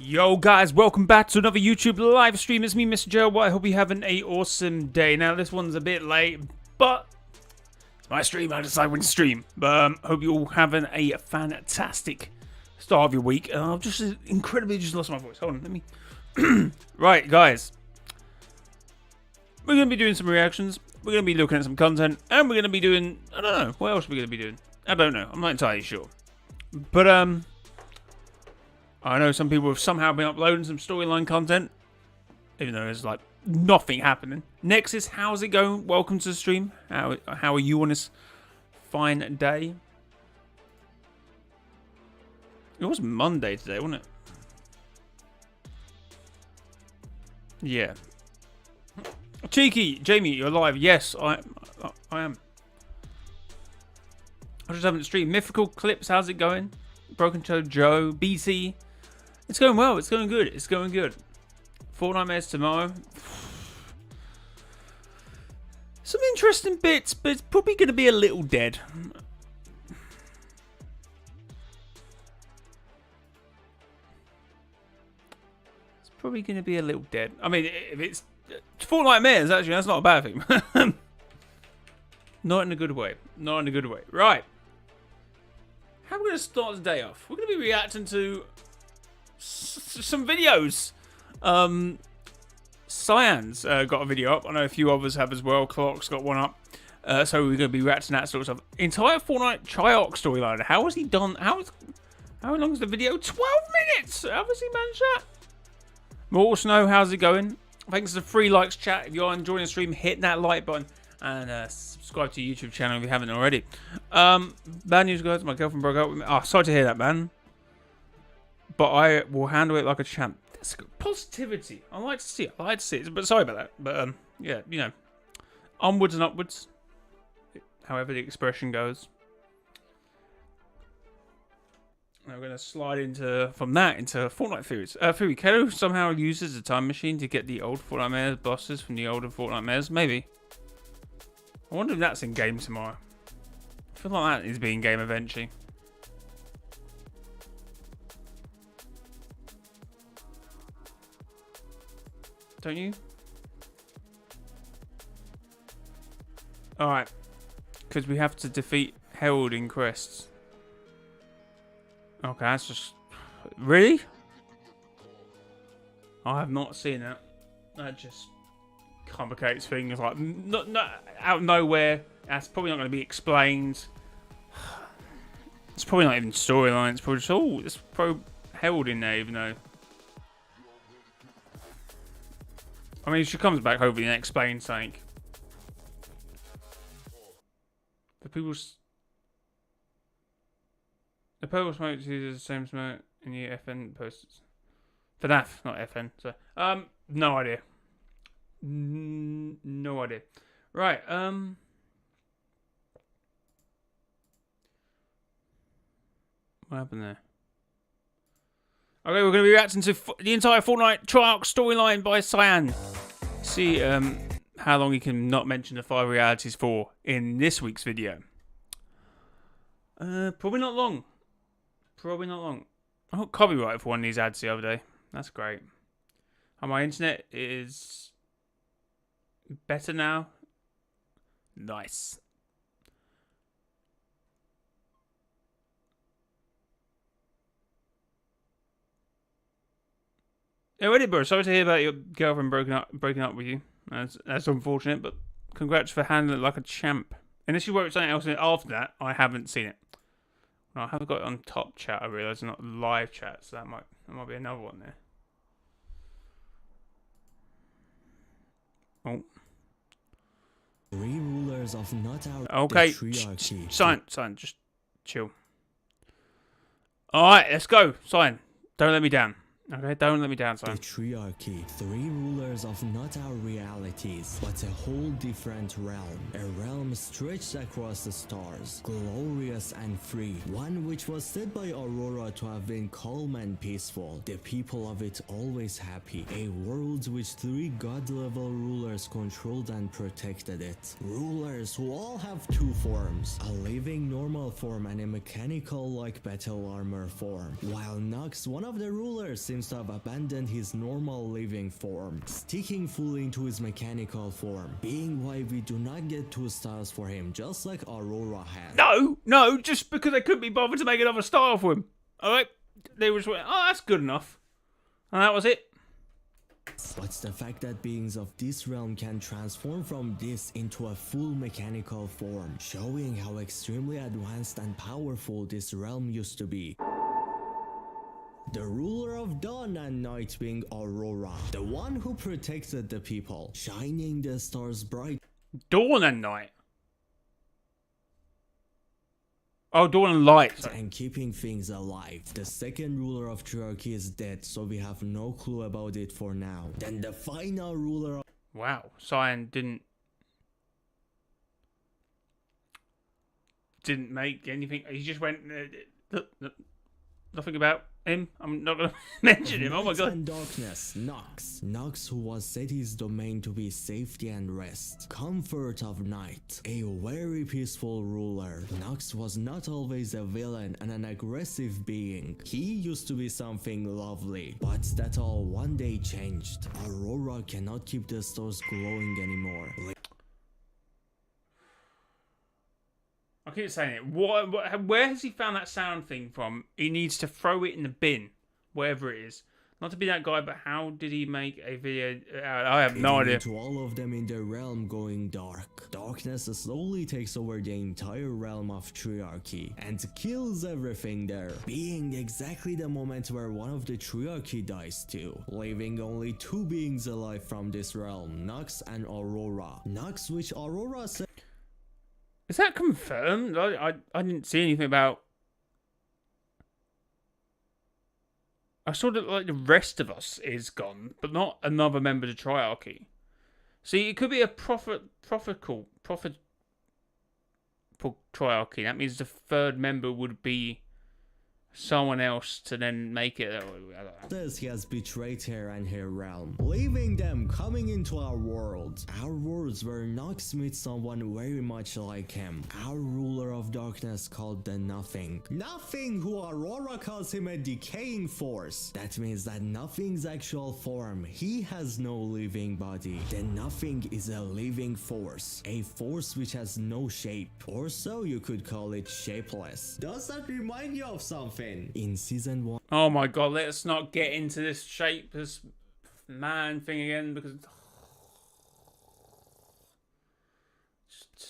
Yo guys, welcome back to another YouTube live stream. It's me, mrjayowhy. I hope you're having an awesome day. Now this one's a bit late, but it's my stream. I decide when to stream. But hope you're all having a fantastic start of your week. I've just incredibly just lost my voice. Hold on, let me. Right, guys. We're going to be doing some reactions. We're going to be looking at some content. And we're going to be doing... I don't know. What else are we going to be doing? I don't know. I'm not entirely sure. But, I know some people have somehow been uploading some storyline content. Even though there's, like, nothing happening. Nexus, how's it going? Welcome to the stream. How are you on this fine day? It was Monday today, wasn't it? Yeah. Cheeky, Jamie, you're live. Yes, I am. I just haven't streamed. Mythical Clips, how's it going? Broken Toe Joe, BC. It's going well. It's going good. It's going good. Fortnite Mares tomorrow. Some interesting bits, but it's probably going to be a little dead. It's probably going to be a little dead. I mean, if it's Fortnite Mares, actually, that's not a bad thing. Not in a good way. Not in a good way. Right. How are we going to start the day off? We're going to be reacting to some videos. Cyan's got a video up. I know a few others have as well. Clark's got one up. So we're going to be reacting to that sort of stuff. Entire Fortnite Triarch storyline. How has he done? How long is the video? 12 minutes! How has he managed that? Mortal Snow, how's it going? Thanks to the 3 likes, chat. If you're enjoying the stream, hit that like button. And subscribe to the YouTube channel if you haven't already. Bad news, guys. My girlfriend broke up with me. Oh, sorry to hear that, man. But I will handle it like a champ. That's good. Positivity. I like to see it. I like to see it. But sorry about that. But yeah, you know, onwards and upwards. However the expression goes. Now we're going to slide from that into Fortnite theories. Theory, Kato somehow uses a time machine to get the old Fortnite Mares bosses from the older Fortnite Mares. Maybe. I wonder if that's in game tomorrow. I feel like that is being game eventually. Don't you? Alright. Because we have to defeat Herald in Crests. Okay, that's just... Really? I have not seen that. That just complicates things. Like, not out of nowhere. That's probably not going to be explained. It's probably not even storyline. It's probably just, oh, there's pro Herald in there, even though... I mean, she comes back hopefully and explains something. The purple smoke uses the same smoke in the FN posters. FNAF, not FN. So, no idea. No idea. Right. What happened there? Okay, we're going to be reacting to the entire Fortnite Triarch storyline by Cyan. See how long he can not mention the 5 realities for in this week's video. Probably not long. Probably not long. I got copyright for one of these ads the other day. That's great. And my internet is better now. Nice. Oh, Edinburgh, sorry to hear about your girlfriend breaking up with you. That's unfortunate, but congrats for handling it like a champ. Unless you wrote something else in it after that, I haven't seen it. No, I haven't got it on top chat, I realise, not live chat, so that might be another one there. Oh. 3 rulers of not our okay, Sign, just chill. Alright, let's go, Sign. Don't let me down. Okay, don't let me down, son. The Triarchy, 3 rulers of not our realities, but a whole different realm. A realm stretched across the stars, glorious and free. One which was said by Aurora to have been calm and peaceful. The people of it always happy. A world which 3 god-level rulers controlled and protected it. Rulers who all have 2 forms. A living normal form and a mechanical like battle armor form. While Nox, one of the rulers, seems to have abandoned his normal living form, sticking fully into his mechanical form, being why we do not get 2 stars for him, just like Aurora had. No, just because they couldn't be bothered to make another star for him. Alright? They were just went, oh, that's good enough. And that was it. But the fact that beings of this realm can transform from this into a full mechanical form, showing how extremely advanced and powerful this realm used to be. The ruler of dawn and night being Aurora, the one who protected the people, shining the stars bright. Dawn and night. Oh, dawn and light. Sorry. And keeping things alive. The second ruler of Triarch is dead, so we have no clue about it for now. Then the final ruler of... Wow, Cyan didn't make anything. He just went nothing about him. I'm not gonna mention him. Oh my god. And darkness, Nox. Nox, who was set his domain to be safety and rest, comfort of night, a very peaceful ruler. Nox was not always a villain and an aggressive being. He used to be something lovely, but that all one day changed. Aurora cannot keep the stars glowing anymore. I keep saying it. Where has he found that sound thing from? He needs to throw it in the bin, wherever it is. Not to be that guy, but how did he make a video? I have no idea. To all of them in the realm going dark. Darkness slowly takes over the entire realm of Triarchy and kills everything there, being exactly the moment where one of the Triarchy dies too, leaving only 2 beings alive from this realm, Nox and Aurora. Nox, which Aurora said... Is that confirmed? I didn't see anything about... I saw that like the rest of us is gone, but not another member of the Triarchy. See, it could be a profitable Triarchy. That means the 3rd member would be someone else to then make it. I don't know. Says he has betrayed her and her realm, leaving them coming into our world. Our worlds where Nox meets someone very much like him, our ruler of darkness called the Nothing. Nothing, who Aurora calls him a decaying force. That means that Nothing's actual form, he has no living body. The Nothing is a living force, a force which has no shape, or so you could call it shapeless. Does that remind you of something? In season 1. Oh my god, let's not get into this shapeless man thing again, because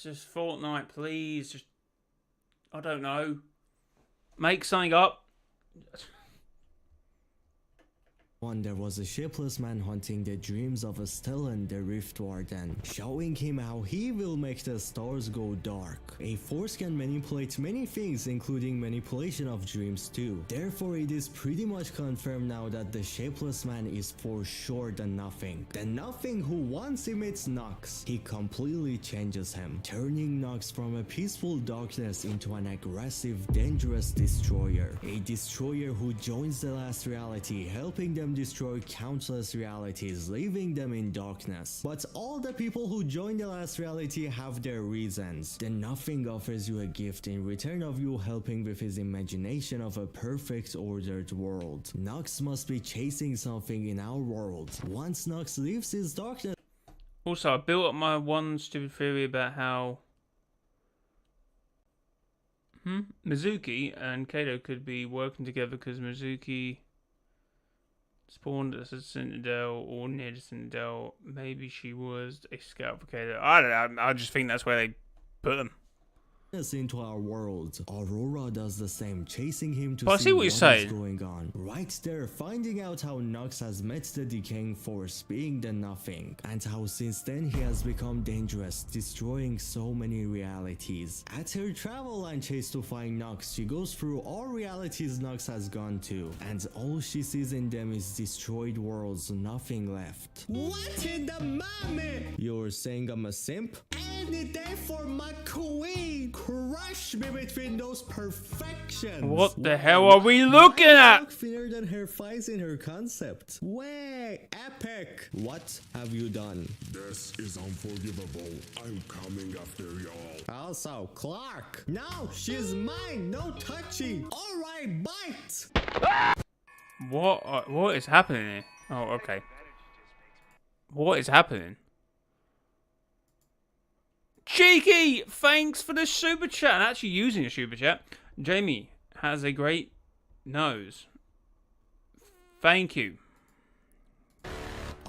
just Fortnite, please. Just, I don't know, make something up. There was a shapeless man haunting the dreams of a Stellan, the Rift Warden, showing him how he will make the stars go dark. A force can manipulate many things, including manipulation of dreams too. Therefore, it is pretty much confirmed now that the shapeless man is for sure the Nothing. The Nothing who once emits Nox, he completely changes him, turning Nox from a peaceful darkness into an aggressive, dangerous destroyer. A destroyer who joins the last reality, helping them destroy countless realities, leaving them in darkness. But all the people who join the last reality have their reasons. The Nothing offers you a gift in return of you helping with his imagination of a perfect ordered world. Nox must be chasing something in our world. Once Nox leaves his darkness... Also, I built up my one stupid theory about how Mizuki and Kato could be working together, because Mizuki spawned as a Citadel or near the Citadel. Maybe she was a scout for Kato. I don't know. I just think that's where they put them. Into our world. Aurora does the same, chasing him to see what you're saying. Going on. Right there, finding out how Nox has met the decaying force, being the Nothing, and how since then he has become dangerous, destroying so many realities. At her travel and chase to find Nox, she goes through all realities Nox has gone to, and all she sees in them is destroyed worlds, nothing left. What in the mommy? You're saying I'm a simp? Any day for my queen! Crush me between those perfections. What the hell are we looking at? Look thinner than her thighs in her concept. Way epic. What have you done? This is unforgivable. I'm coming after y'all. Also, Clark. No, she's mine. No touchy. All right, bite. What is happening here? Oh, okay. What is happening? Cheeky! Thanks for the super chat. I'm actually using a super chat. Jamie has a great nose. Thank you.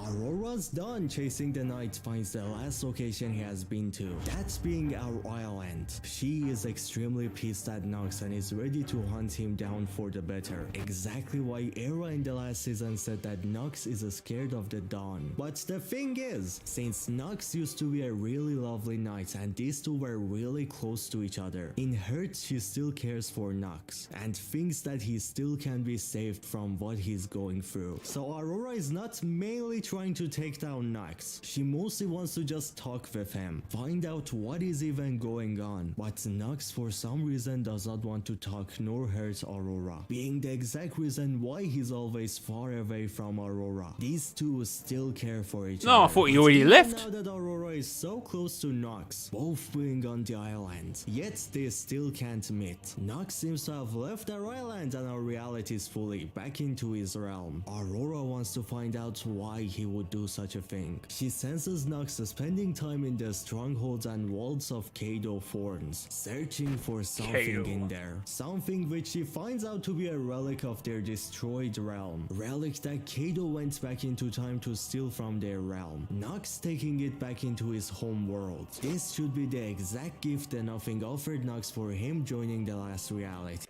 Aurora's done chasing the night, finds the last location he has been to, that being our island. She is extremely pissed at Nox and is ready to hunt him down for the better. Exactly why Era in the last season said that Nox is scared of the dawn. But the thing is, since Nox used to be a really lovely knight and these two were really close to each other, in hurt she still cares for Nox and thinks that he still can be saved from what he's going through. So Aurora is not mainly trying to take down Nox. She mostly wants to just talk with him, find out what is even going on. But Nox for some reason does not want to talk nor hurt Aurora, being the exact reason why he's always far away from Aurora. These two still care for each other. No, I thought you already left. Now that Aurora is so close to Nox, both being on the island, yet they still can't meet. Nox seems to have left our island and our realities fully back into his realm. Aurora wants to find out why he would do such a thing. She senses Nox spending time in the strongholds and walls of Kado Thorns, searching for something in there. Something which she finds out to be a relic of their destroyed realm. Relic that Kado went back into time to steal from their realm. Nox taking it back into his home world. This should be the exact gift that Nothing offered Nox for him joining the last reality.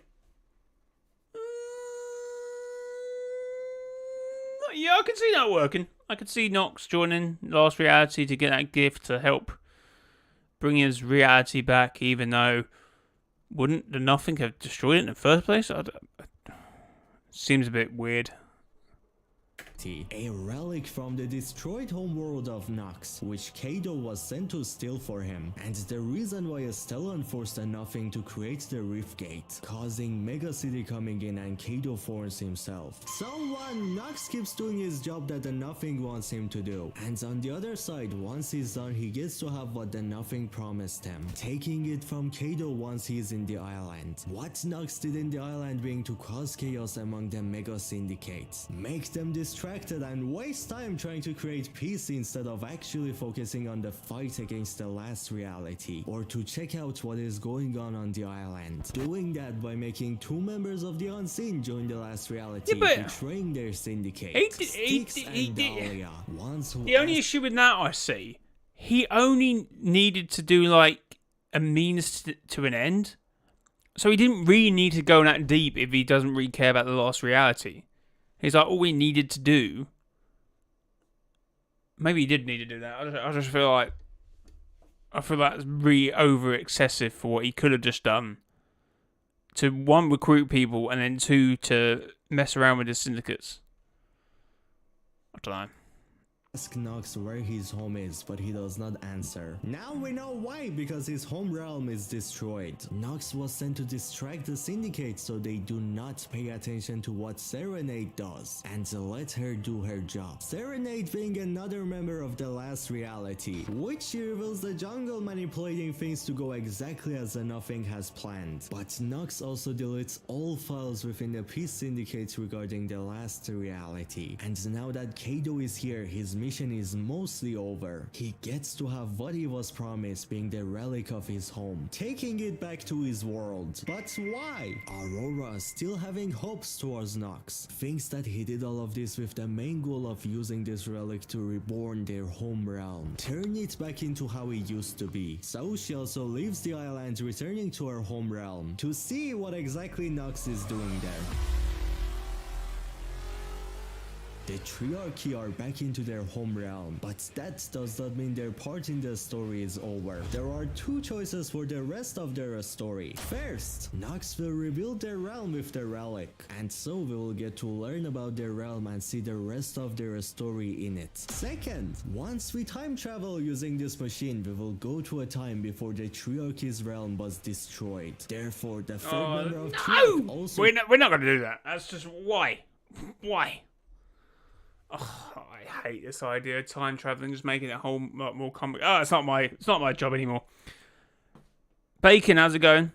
Yeah, I can see that working. I could see Nox joining Last Reality to get that gift to help bring his reality back, even though wouldn't the Nothing have destroyed it in the first place? Seems a bit weird. A relic from the destroyed homeworld of Nox, which Kado was sent to steal for him, and the reason why Stellan forced the Nothing to create the Rift Gate, causing Mega City coming in and Kado Thorns himself. Someone, Nox keeps doing his job that the Nothing wants him to do, and on the other side, once he's done, he gets to have what the Nothing promised him, taking it from Kado once he's in the island. What Nox did in the island being to cause chaos among the Mega Syndicates, make them distracted and waste time trying to create peace instead of actually focusing on the fight against the last reality, or to check out what is going on the island. Doing that by making two members of the Unseen join the last reality, betraying their syndicate. The only issue with that I see, he only needed to do like a means to an end. So he didn't really need to go that deep if he doesn't really care about the last reality. He's like, all we needed to do... Maybe he did need to do that. I just feel like... I feel like it's really over-excessive for what he could have just done. To, one, recruit people, and then two, to mess around with the syndicates. I don't know. Ask Nox where his home is, but he does not answer. Now we know why, because his home realm is destroyed. Nox was sent to distract the syndicate so they do not pay attention to what Serenade does, and to let her do her job. Serenade being another member of the last reality, which she reveals the jungle manipulating things to go exactly as the Nothing has planned. But Nox also deletes all files within the Peace Syndicate regarding the last reality. And now that Kado is here, his mission is mostly over. He gets to have what he was promised, being the relic of his home, taking it back to his world. But why? Aurora, still having hopes towards Nox, thinks that he did all of this with the main goal of using this relic to reborn their home realm, turn it back into how it used to be. So she also leaves the island, returning to her home realm to see what exactly Nox is doing there. The Triarchy are back into their home realm, but that does not mean their part in the story is over. There are two choices for the rest of their story. First, Nox will rebuild their realm with the relic, and so we will get to learn about their realm and see the rest of their story in it. Second, once we time travel using this machine, we will go to a time before the Triarchy's realm was destroyed. Therefore, the third member of Triarch also... We're not going to do that. That's just... Why? Why? Oh, I hate this idea of time traveling, just making it a whole lot more complex. Oh, it's not my job anymore. Bacon, how's it going?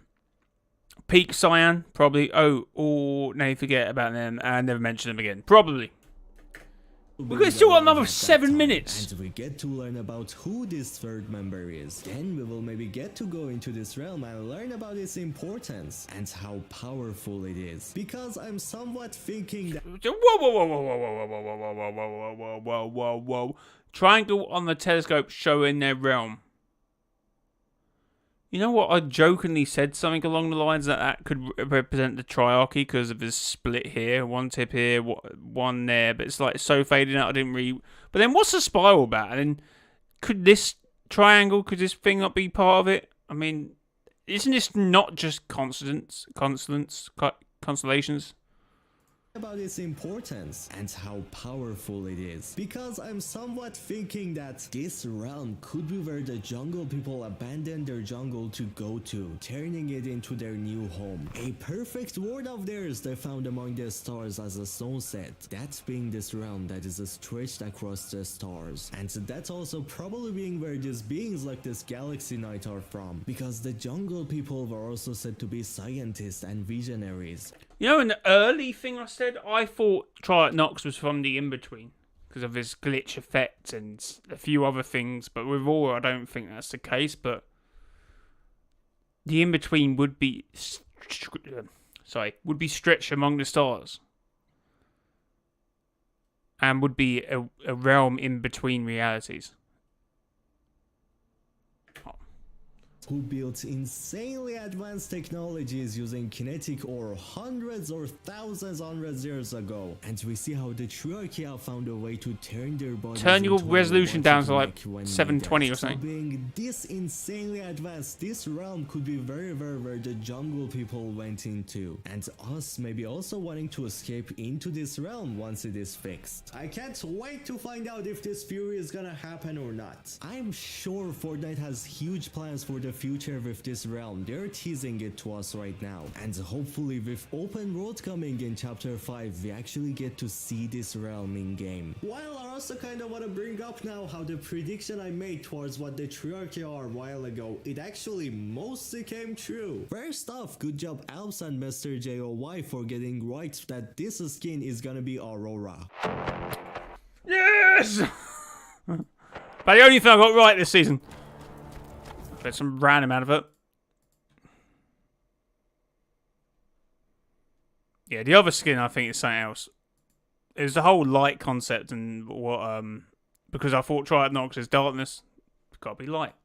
Peak Cyan, probably. Oh, or no, forget about them and never mention them again. Probably. We've still got another 7 minutes. And we get to learn about who this third member is. Then we will maybe get to go into this realm and learn about its importance and how powerful it is. Because I'm somewhat thinking that... Whoa. Triangle on the telescope showing their realm. You know what? I jokingly said something along the lines that could represent the triarchy because of this split here, one tip here, one there. But it's like so fading out. I didn't really. But then, what's the spiral about? And then, could this triangle? Could this thing not be part of it? I mean, isn't this not just constellations? About its importance and how powerful it is, because I'm somewhat thinking that this realm could be where the jungle people abandoned their jungle to go to, turning it into their new home. A perfect word of theirs they found among the stars, as the song said, that being this realm that is stretched across the stars, and that's also probably being where these beings like this Galaxy Knight are from, because the jungle people were also said to be scientists and visionaries. You know, in the early thing I said, I thought Triarch was from the in-between because of his glitch effect and a few other things, but with Aurora, I don't think that's the case, but the in-between would be stretched among the stars and would be a realm in between realities. Who built insanely advanced technologies using kinetic ore hundreds or thousands hundreds years ago. And we see how the Triarchy have found a way to turn their bodies Turn your into resolution down to like 720 or something. So being this insanely advanced, this realm could be very where the jungle people went into. And us maybe also wanting to escape into this realm once it is fixed. I can't wait to find out if this fury is gonna happen or not. I'm sure Fortnite has huge plans for the future with this realm. They're teasing it to us right now, and hopefully with open world coming in chapter 5 we actually get to see this realm in game. While I also kind of want to bring up now how the prediction I made towards what the Triarchy are a while ago, it actually mostly came true. First off, good job Alps and mrjayowhy for getting right that this skin is gonna be Aurora. Yes! But the only thing I got right this season. There's some random out of it. Yeah, the other skin I think is something else. It was the whole light concept and what because I thought Triarch is darkness. It's gotta be light.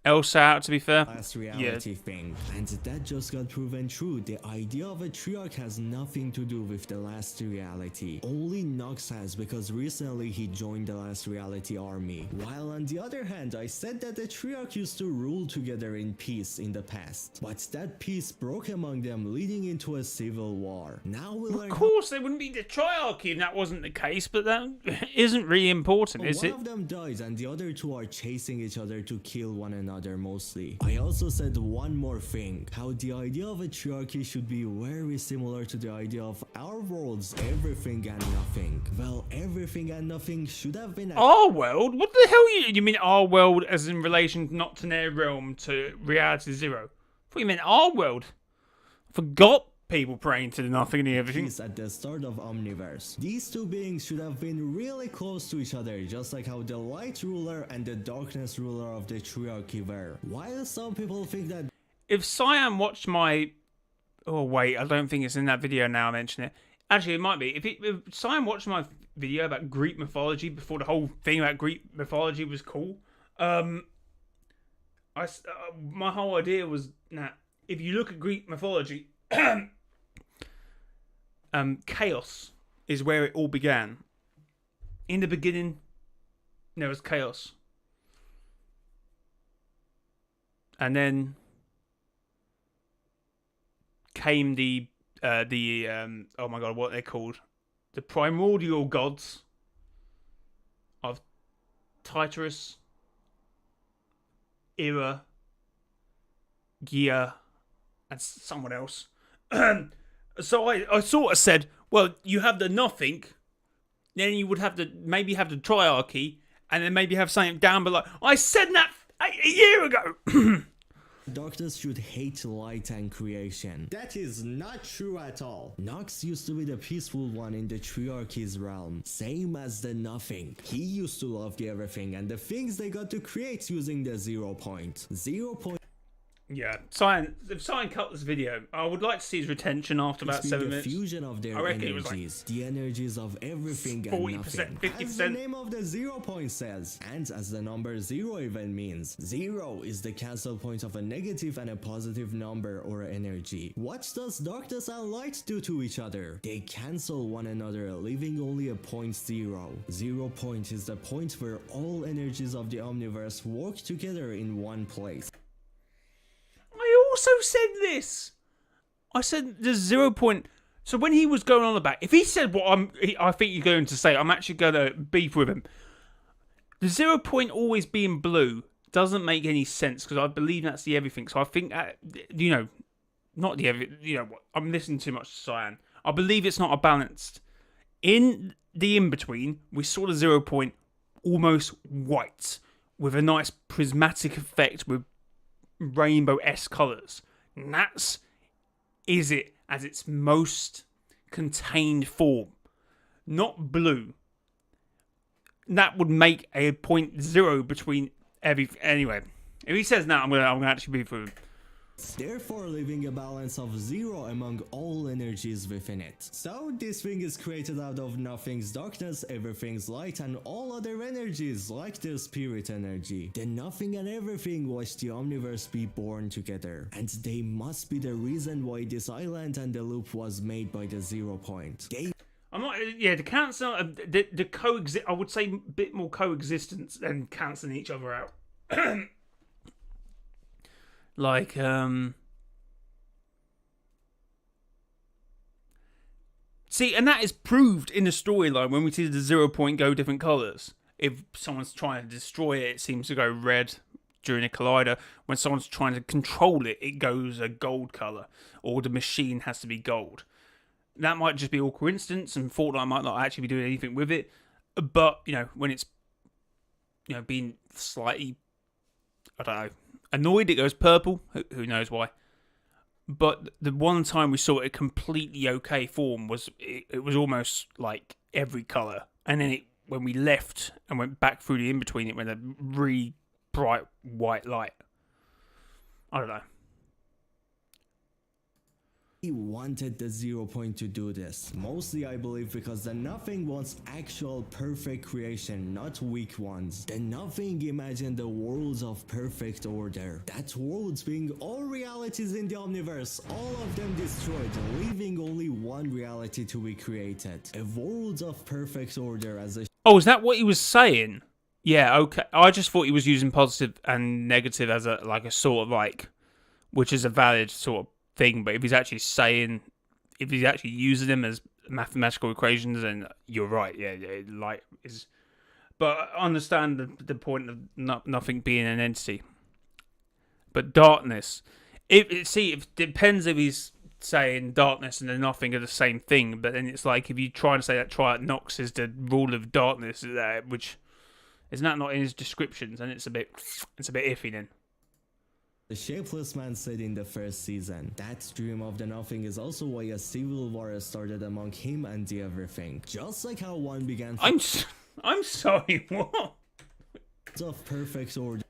Else out, to be fair. Last reality thing, and that just got proven true. The idea of a Triarch has nothing to do with the last reality. Only Nox has, because recently he joined the last reality army. While on the other hand, I said that the Triarch used to rule together in peace in the past, but that peace broke among them, leading into a civil war. Now we learn. Of course, they wouldn't be the Triarchy if that wasn't the case, but that isn't really important, is it? One of them dies, and the other two are chasing each other to kill one another. Mostly. I also said one more thing, how the idea of a triarchy should be very similar to the idea of our world's everything and nothing. Well, everything and nothing should have been our world? What the hell you mean our world as in relation not to their realm to reality zero? I thought you meant our world. I forgot people praying to the nothing and the everything. At the start of Omniverse. These two beings should have been really close to each other, just like how the light ruler and the darkness ruler of the Triarchy were. While some people think that if Cyan watched my... Oh wait, I don't think it's in that video now I mention it. Actually, it might be. If Cyan watched my video about Greek mythology before the whole thing about Greek mythology was cool, my whole idea was that if you look at Greek mythology, chaos is where it all began. In the beginning, there was chaos. And then came the oh my god, what they're called? The primordial gods of Titus, Era, Gia, and someone else. So I sort of said, well, you have the nothing, then you would have the maybe have the triarchy, and then maybe have something down below. I said that a year ago. Darkness should hate light and creation. That is not true at all. Nox used to be the peaceful one in the Triarch's realm, same as the Nothing. He used to love the everything and the things they got to create using the 0 point. 0 point. Yeah, if Cyan cut this video, I would like to see his retention after about 7 minutes. Fusion of their I reckon energies, it was like the energies of everything 40%, and nothing. 50%. As the name of the 0 point says, and as the number 0 even means, 0 is the cancel point of a negative and a positive number or energy. What does darkness and light do to each other? They cancel one another, leaving only a point 0. 0 point is the point where all energies of the omniverse work together in one place. I also said this. I said the 0 point. So when he was going on about, if he said what I think you're going to say, I'm actually going to beef with him. The 0 point always being blue doesn't make any sense because I believe that's the everything. So I think that, not the everything. You know what? I'm listening too much to Cyan. I believe it's not a balanced. In the in between, we saw the 0 point almost white with a nice prismatic effect with rainbow-esque colours. And that's it as its most contained form. Not blue. That would make a 0.0 between every... Anyway, if he says that, I'm gonna actually be through. Therefore leaving a balance of 0 among all energies within it. So this thing is created out of nothing's darkness, everything's light, and all other energies like the spirit energy. The nothing and everything watch the omniverse be born together, and they must be the reason why this island and the loop was made by the 0 point. I'm not... Yeah, the cancel... The coexist... I would say a bit more coexistence than cancelling each other out. Like, see, and that is proved in the storyline when we see the 0 point go different colours. If someone's trying to destroy it, it seems to go red during a collider. When someone's trying to control it, it goes a gold colour. Or the machine has to be gold. That might just be all coincidence, and Fortnite might not actually be doing anything with it. But, when it's, being slightly, I don't know, annoyed, it goes purple. Who knows why? But the one time we saw it a completely okay form was it was almost like every colour. And then when we left and went back through the in-between, it went a really bright white light. I don't know. He wanted the 0 point to do this, mostly I believe because the nothing wants actual perfect creation, not weak ones. The nothing imagined the worlds of perfect order. That worlds being all realities in the omniverse, all of them destroyed, leaving only one reality to be created. A world of perfect order as a... Oh, is that what he was saying? Yeah, okay. I just thought he was using positive and negative as a sort of like, which is a valid sort of thing, but if he's actually using them as mathematical equations, then you're right. Yeah, light is. But I understand the point of nothing being an entity. But darkness, it depends if he's saying darkness and the nothing are the same thing. But then it's like if you try to say that Triarch is the rule of darkness, which is not in his descriptions, and it's a bit iffy then. The Shapeless Man said in the first season, that dream of the nothing is also why a civil war started among him and the everything. Just like how one began... I'm sorry, what? ...of perfect order.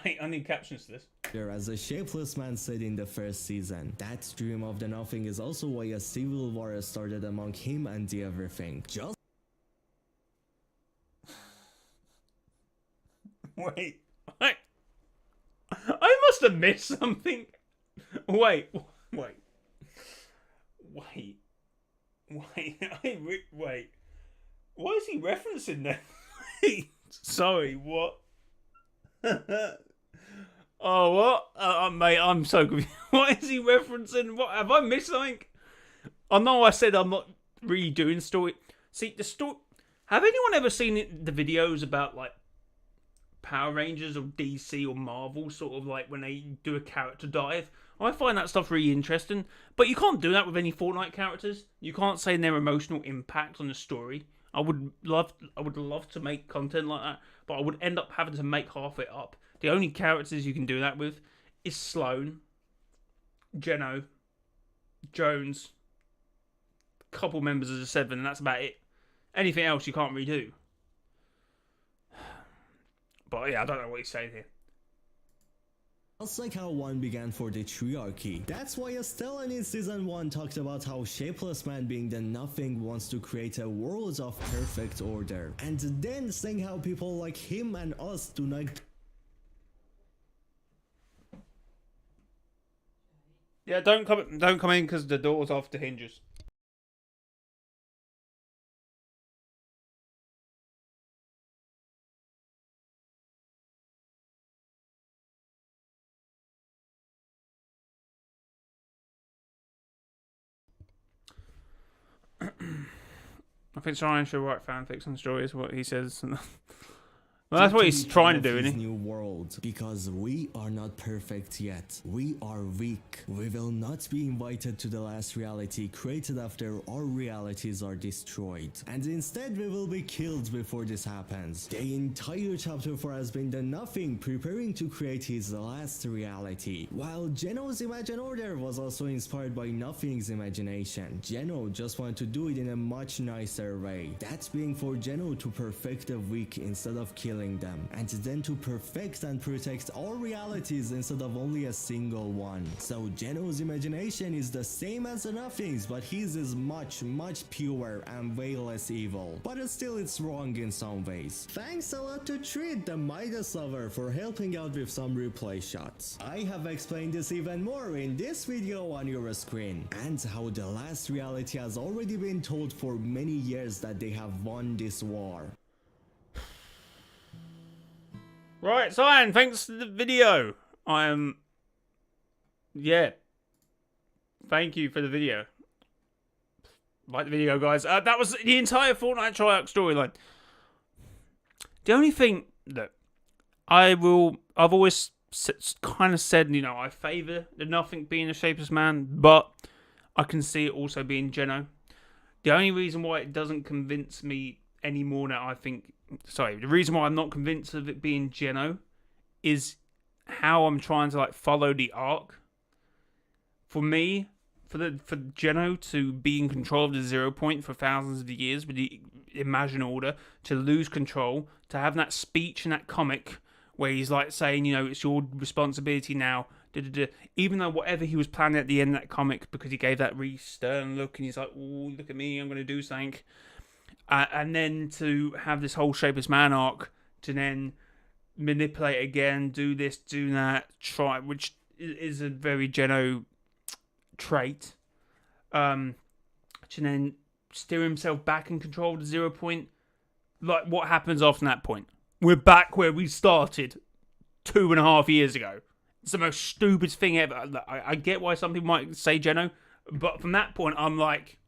Wait, I need captions to this. As the Shapeless Man said in the first season, that dream of the nothing is also why a civil war started among him and the everything. Just... Wait. I must have missed something. Wait. Why is he referencing that? Sorry, what? Oh, what? Mate, I'm so confused. What is he referencing? What have I missed something? I know I said I'm not really doing story. See, the story... Have anyone ever seen the videos about, like, Power Rangers or DC or Marvel, sort of like when they do a character dive? I find that stuff really interesting, but you can't do that with any Fortnite characters. You can't say their emotional impact on the story. I would love to make content like that, but I would end up having to make half it up. The only characters you can do that with is Sloane, Geno, Jones, a couple members of the 7, and that's about it. Anything else you can't redo. But yeah, I don't know what he's saying here. Just like how 1 began for the Triarchy. That's why Estelle in Season 1 talked about how Shapeless Man being the Nothing wants to create a world of perfect order. And then saying how people like him and us do not... Yeah, don't come in because the door's off the hinges. I think Ryan should write fanfics and stories. What he says. Well, that's what he's trying to do, isn't he? New world, because we are not perfect yet. We are weak. We will not be invited to the last reality created after our realities are destroyed. And instead we will be killed before this happens. The entire chapter 4 has been the Nothing preparing to create his last reality. While Geno's Imagine Order was also inspired by Nothing's imagination, Geno just wanted to do it in a much nicer way. That being for Geno to perfect the weak instead of killing them, and then to perfect and protect all realities instead of only a single one. So Geno's imagination is the same as the Nothing's, but his is much purer and way less evil. But still it's wrong in some ways. Thanks a lot to Treat the Midas Lover for helping out with some replay shots. I have explained this even more in this video on your screen, and how the last reality has already been told for many years that they have won this war. Right, Cyan, thanks for the video. Yeah. Thank you for the video. Like the video, guys. That was the entire Fortnite Triarch storyline. The only thing that I've always kind of said, you know, I favour the Nothing being a Shapeless Man, but I can see it also being Geno. The only reason why it doesn't convince me anymore now, the reason why I'm not convinced of it being Geno is how I'm trying to follow the arc. For me, for Geno to be in control of the 0 point for thousands of years with the Imagine Order, to lose control, to have that speech in that comic where he's saying, you know, it's your responsibility now. Even though whatever he was planning at the end of that comic, because he gave that really stern look and he's like, oh, look at me, I'm going to do something. And then to have this whole Shapeless Man arc, to then manipulate again, do this, do that, try, which is a very Geno trait. To then steer himself back and control the 0 point. What happens after that point? We're back where we started 2.5 years ago. It's the most stupid thing ever. I get why some people might say Geno, but from that point, I'm like,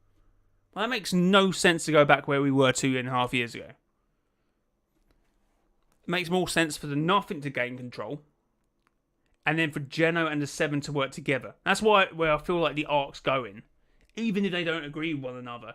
well, that makes no sense to go back where we were 2.5 years ago. It makes more sense for the Nothing to gain control, and then for Geno and the 7 to work together. That's where I feel like the arc's going, even if they don't agree with one another.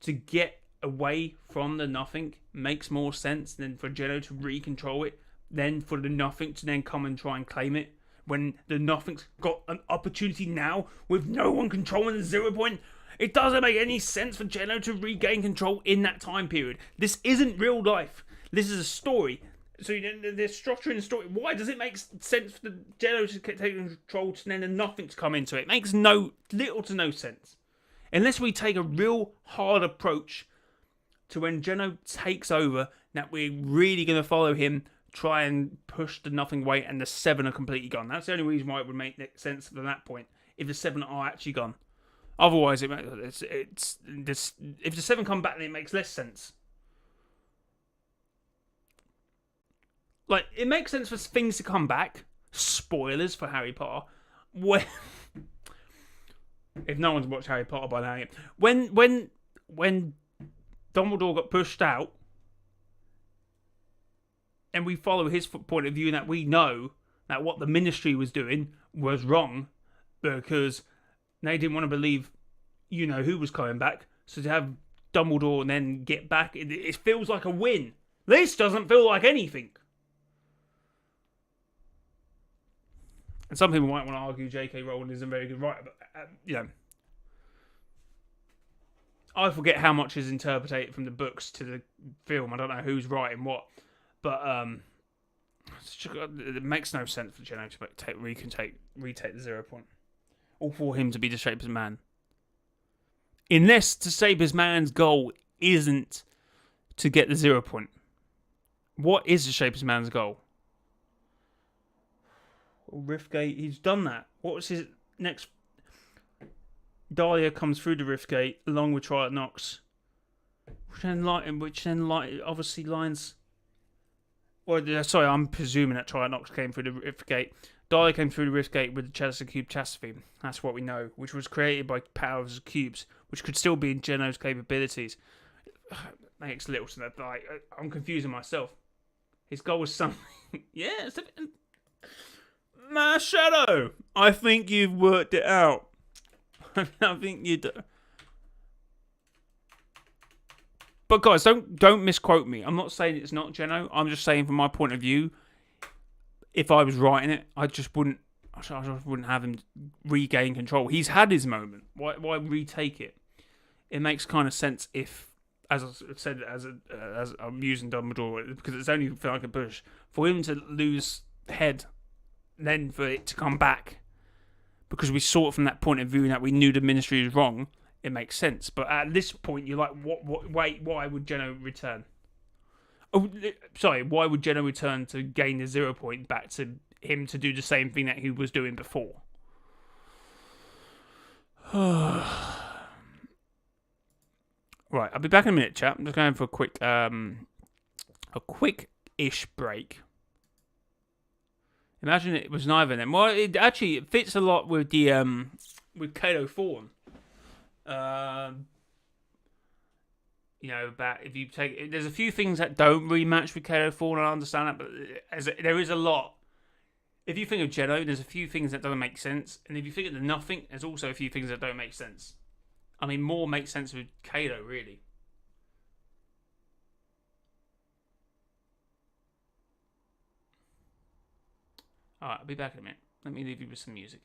To get away from the Nothing makes more sense than for Geno to re-control it, then for the Nothing to then come and try and claim it. When the Nothing's got an opportunity now with no one controlling the 0 point, it doesn't make any sense for Geno to regain control in that time period. This isn't real life. This is a story. So they're structuring the story. Why does it make sense for the Geno to take control and then the Nothing to come into it? It makes little to no sense. Unless we take a real hard approach to when Geno takes over, that we're really going to follow him, try and push the Nothing away, and the 7 are completely gone. That's the only reason why it would make sense from that point, if the 7 are actually gone. Otherwise, if the 7 come back, then it makes less sense. It makes sense for things to come back. Spoilers for Harry Potter. If no one's watched Harry Potter by now yet. When Dumbledore got pushed out, and we follow his point of view, and that we know that what the Ministry was doing was wrong, because they didn't want to believe, you know, who was coming back. So to have Dumbledore and then get back, it feels like a win. This doesn't feel like anything. And some people might want to argue J.K. Rowling isn't a very good writer, but you know, I forget how much is interpreted from the books to the film. I don't know who's writing what, but it makes no sense for Geno to retake the 0 point, or for him to be the Shaper's man. Unless the Shaper's man's goal isn't to get the 0 point. What is the Shaper's man's goal? Riftgate, he's done that. What was his next? Dahlia comes through the Riftgate along with Triarch, which then obviously lines. Well, sorry, I'm presuming that Triarch came through the Riftgate. Dahlia came through the Riftgate with the Chalice of Cube Chastity. That's what we know, which was created by powers of cubes, which could still be in Geno's capabilities. Makes little sense. Like, I'm confusing myself. His goal was something. Yeah, my Shadow. I think you've worked it out. I think you do. But guys, don't misquote me. I'm not saying it's not Geno. I'm just saying from my point of view, if I was writing it, I just wouldn't have him regain control. He's had his moment. Why retake it? It makes kind of sense if, as I said, as I'm using Dumbledore because it's only for like a push for him to lose head, then for it to come back. Because we saw it from that point of view that we knew the Ministry was wrong, it makes sense. But at this point, you're like, wait, why would Geno return? Oh, sorry, why would Geno return to gain the 0 point back to him to do the same thing that he was doing before? Right, I'll be back in a minute, chat. I'm just going for a quick-ish break. Imagine it was neither of them. Well, it fits a lot with the with Kato Thorn. You know, but if you take, there's a few things that don't really match with Kato Thorn. I understand that, but there is a lot. If you think of Geno, there's a few things that doesn't make sense, and if you think of the Nothing, there's also a few things that don't make sense. I mean, more makes sense with Kato, really. Alright, I'll be back in a minute. Let me leave you with some music.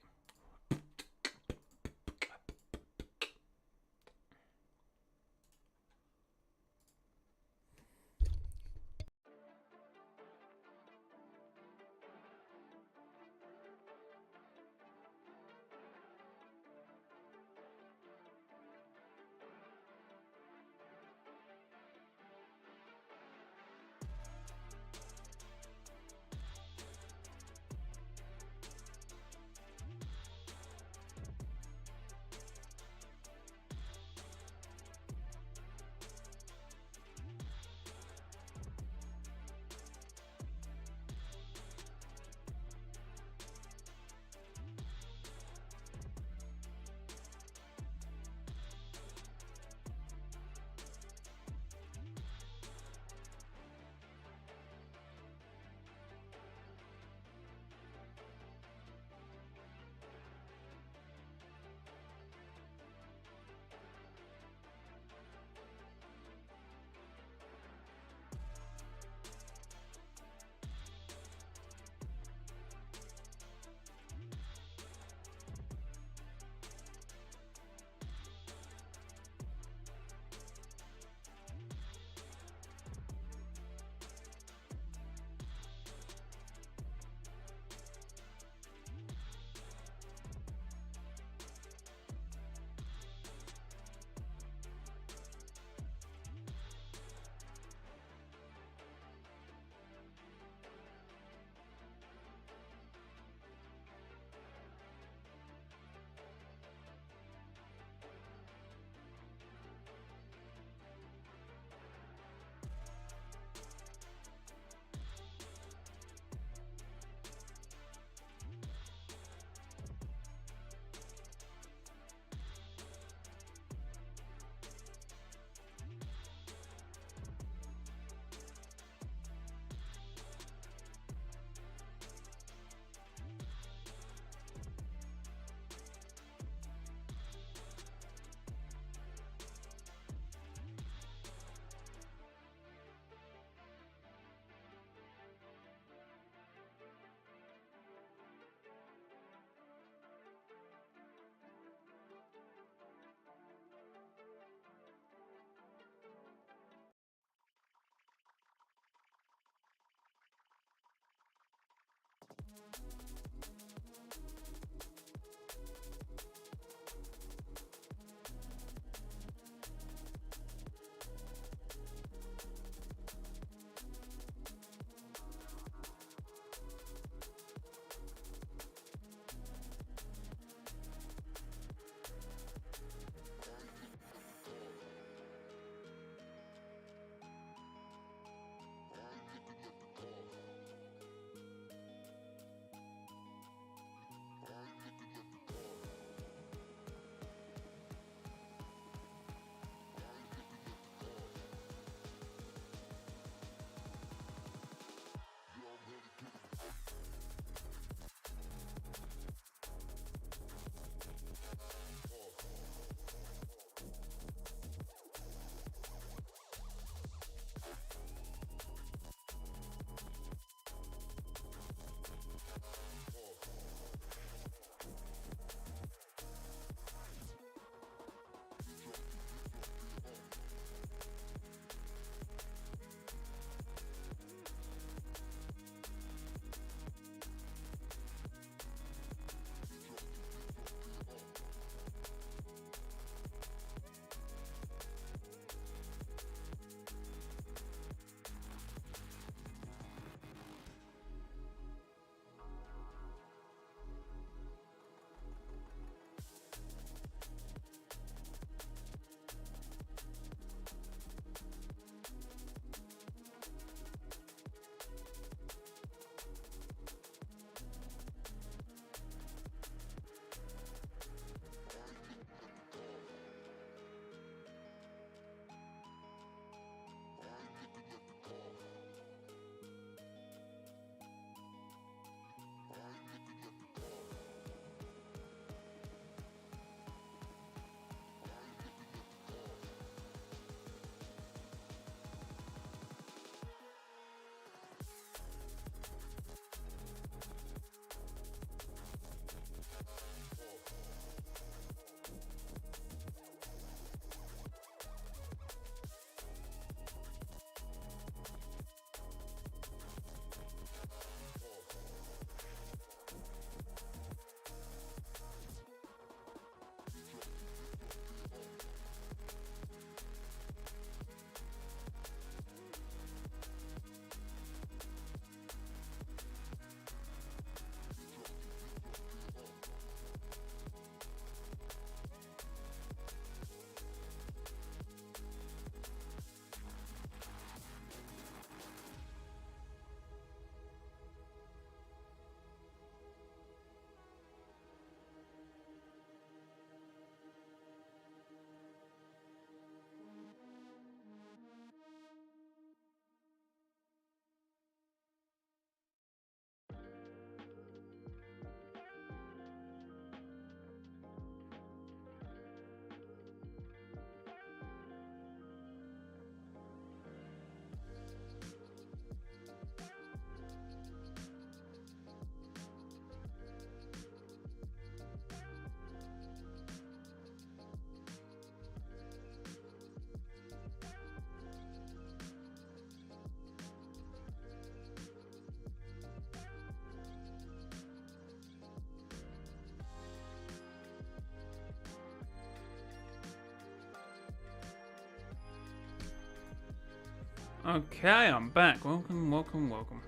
Okay, I'm back. Welcome, welcome, welcome.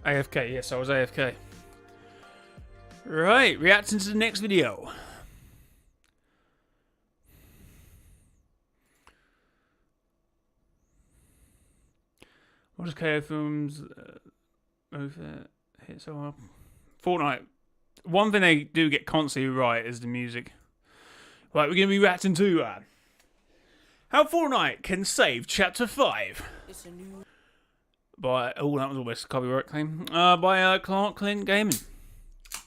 AFK, yes, I was AFK. Right, reacting to the next video. What does KO Films over hit so hard? Fortnite. One thing they do get constantly right is the music. Right, we're going to be reacting to how Fortnite can save Chapter 5. By, oh, that was almost a copyright claim. By Clark Clint Gaming.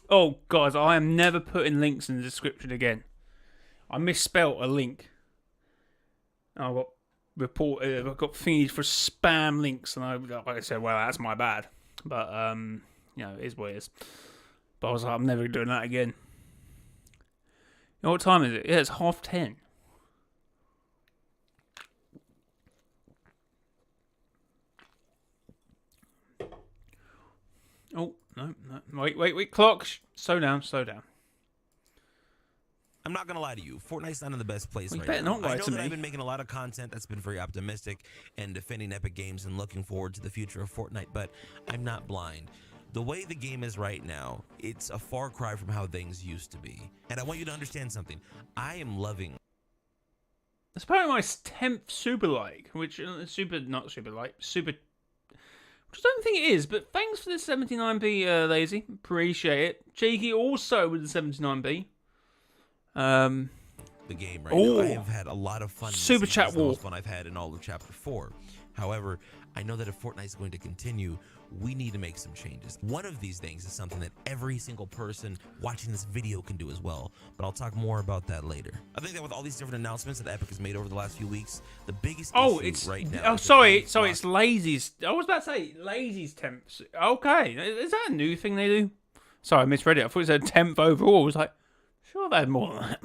Oh, guys, I am never putting links in the description again. I misspelt a link. I got reported. I got thingies for spam links, and I said, well, that's my bad. But you know, it is what it is. But I was like, I'm never doing that again. You know what time is it? Yeah, it's 10:30. Oh, no. Wait, clock. Slow down. I'm not gonna lie to you. Fortnite's not in the best place Well, you right better now. not lie I know to that me. I've been making a lot of content that's been very optimistic and defending Epic Games and looking forward to the future of Fortnite, but I'm not blind. The way the game is right now, it's a far cry from how things used to be. And I want you to understand something. I am loving. It's apparently my 10th super like, which not super like, super. Which I don't think it is, but thanks for the 79p, Lazy. Appreciate it. Cheeky also with the 79p. The game right now. I have had a lot of fun. Super chat It's the wall. most fun I've had in all of Chapter 4. However, I know that if Fortnite's going to continue, we need to make some changes. One of these things is something that every single person watching this video can do as well, but I'll talk more about that later. I think that with all these different announcements that Epic has made over the last few weeks, the biggest issue right now. Oh, sorry, it's Lazy's. I was about to say Lazy's 10th. Okay, is that a new thing they do? Sorry, I misread it. I thought it said 10th overall. I was like, sure, I've had more than that.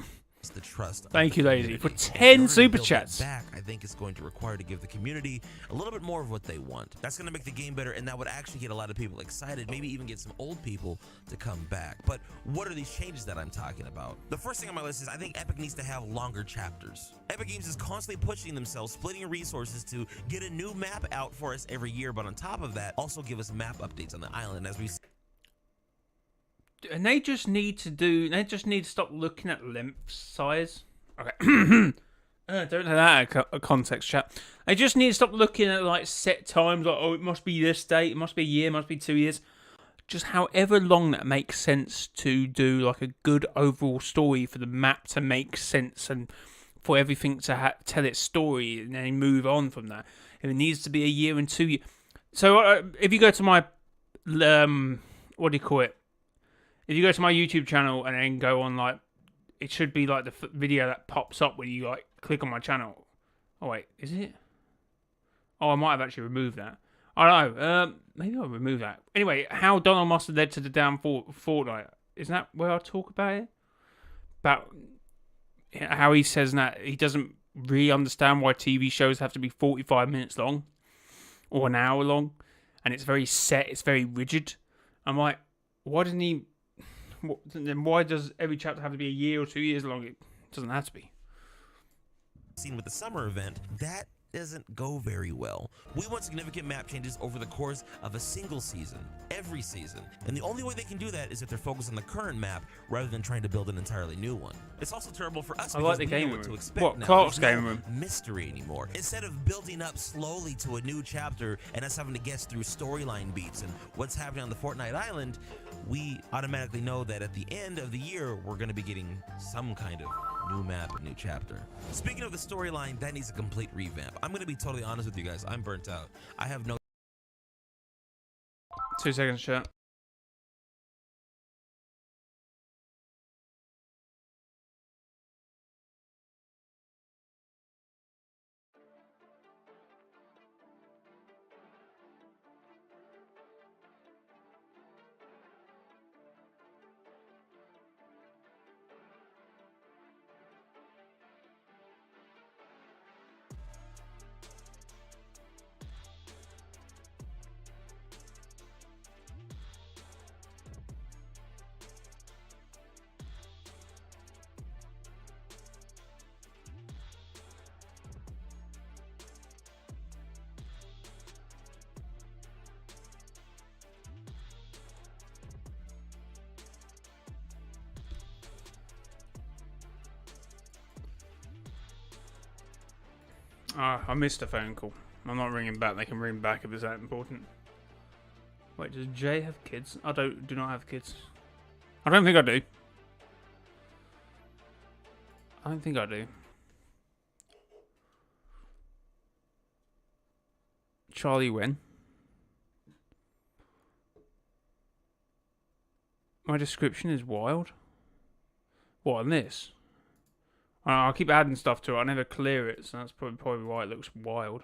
The trust. Thank you, Lazy, for community. 10 super Build chats. that back, I think it's going to require to give the community a little bit more of what they want. That's going to make the game better, and that would actually get a lot of people excited, maybe even get some old people to come back. But what are these changes that I'm talking about? The first thing on my list is I think Epic needs to have longer chapters. Epic Games is constantly pushing themselves, splitting resources to get a new map out for us every year, but on top of that, also give us map updates on the island as we. And they just need to stop looking at length size. Okay. Don't have that out of context, chat. They just need to stop looking at like set times, like, oh, it must be this date, it must be a year, it must be 2 years. Just however long that makes sense to do like a good overall story for the map to make sense and for everything to tell its story and then move on from that. If it needs to be a year and 2 years. So if you go to my, what do you call it? If you go to my YouTube channel and then go on like, it should be like the video that pops up when you like click on my channel. Oh wait, is it? Oh, I might have actually removed that. I don't know. Maybe I'll remove that. Anyway, how Donald must have led to the downfall of Fortnite. Isn't that where I talk about it? About how he says that he doesn't really understand why TV shows have to be 45 minutes long or an hour long, and it's very set. It's very rigid. I'm like, why doesn't he? Then why does every chapter have to be a year or 2 years long? It doesn't have to be. Seen with the summer event, that doesn't go very well. We want significant map changes over the course of a single season, every season. And the only way they can do that is if they're focused on the current map rather than trying to build an entirely new one. It's also terrible for us. I like the we know game what to room. expect What, now. Clark's There's game no room? mystery anymore. Instead of building up slowly to a new chapter and us having to guess through storyline beats and what's happening on the Fortnite island, we automatically know that at the end of the year, we're going to be getting some kind of new map, new chapter. Speaking of the storyline, that needs a complete revamp. I'm going to be totally honest with you guys. I'm burnt out. I have no 2 seconds, chat. I missed a phone call. I'm not ringing back. They can ring back if it's that important. Wait, does Jay have kids? I do not have kids. I don't think I do. I don't think I do. Charlie Wen. My description is wild. What, on this? I'll keep adding stuff to it. I never clear it, so that's probably why it looks wild.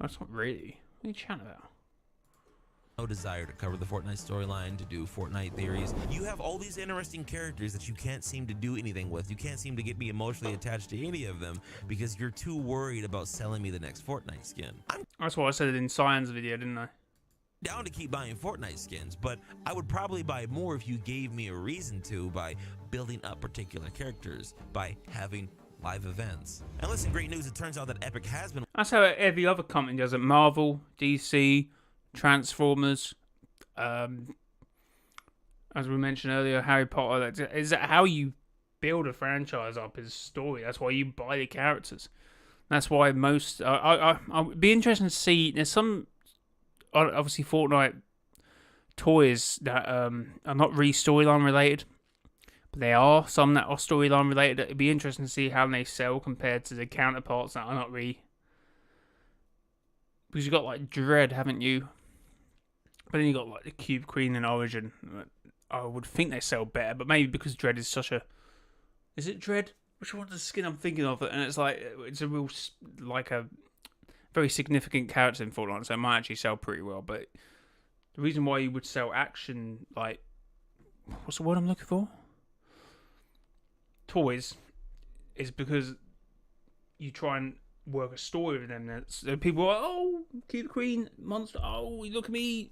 That's not really. What are you chatting about? No desire to cover the Fortnite storyline, to do Fortnite theories. You have all these interesting characters that you can't seem to do anything with. You can't seem to get me emotionally attached to any of them because you're too worried about selling me the next Fortnite skin. I'm That's what I said in Cyan's video, didn't I? down to keep buying Fortnite skins, but I would probably buy more if you gave me a reason to, by building up particular characters, by having live events. And listen, great news, it turns out that Epic has been That's how every other company does it. Marvel, DC, Transformers, as we mentioned earlier, Harry Potter. Is that how you build a franchise up? Is story. That's why you buy the characters. That's why most. I'll be interested to see. There's some obviously Fortnite toys that are not really storyline related, but they are some that are storyline related. It'd be interesting to see how they sell compared to the counterparts that are not really. Because you've got like Dread, haven't you? But then you got like the Cube Queen and Origin. I would think they sell better, but maybe because Dread is such a. Is it Dread? Which one's the skin I'm thinking of? And it's like it's a real like a very significant character in Fortnite, so it might actually sell pretty well. But the reason why you would sell action, like, what's the word I'm looking for? Toys, is because you try and work a story with them. So people are like, oh, Cube Queen, monster, oh, look at me.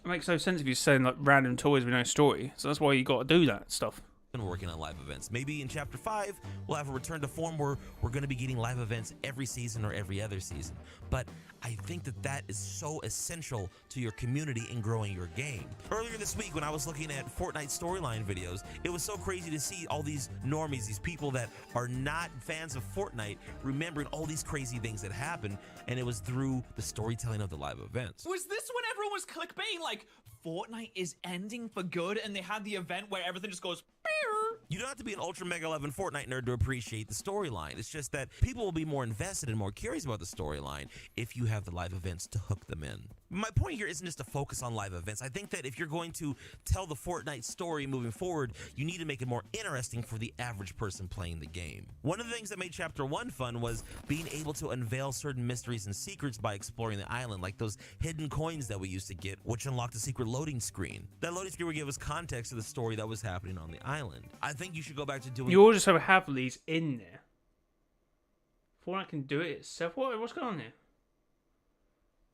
It makes no sense if you're selling like random toys with no story. So that's why you got to do that stuff. been working on live events. Maybe in Chapter 5, we'll have a return to form where we're going to be getting live events every season or every other season. But I think that that is so essential to your community in growing your game. Earlier this week, when I was looking at Fortnite storyline videos, it was so crazy to see all these normies, these people that are not fans of Fortnite, remembering all these crazy things that happened, and it was through the storytelling of the live events. Was this when everyone was clickbaiting like Fortnite is ending for good, and they had the event where everything just goes beer? You don't have to be an ultra mega 11 Fortnite nerd to appreciate the storyline. It's just that people will be more invested and more curious about the storyline if you have the live events to hook them in. My point here isn't just to focus on live events. I think that if you're going to tell the Fortnite story moving forward, you need to make it more interesting for the average person playing the game. One of the things that made Chapter 1 fun was being able to unveil certain mysteries and secrets by exploring the island, like those hidden coins that we used to get, which unlocked a secret loading screen. That loading screen would give us context to the story that was happening on the island. I think you should go back to doing... You all just have these in there. Fortnite can do it itself. What's going on here?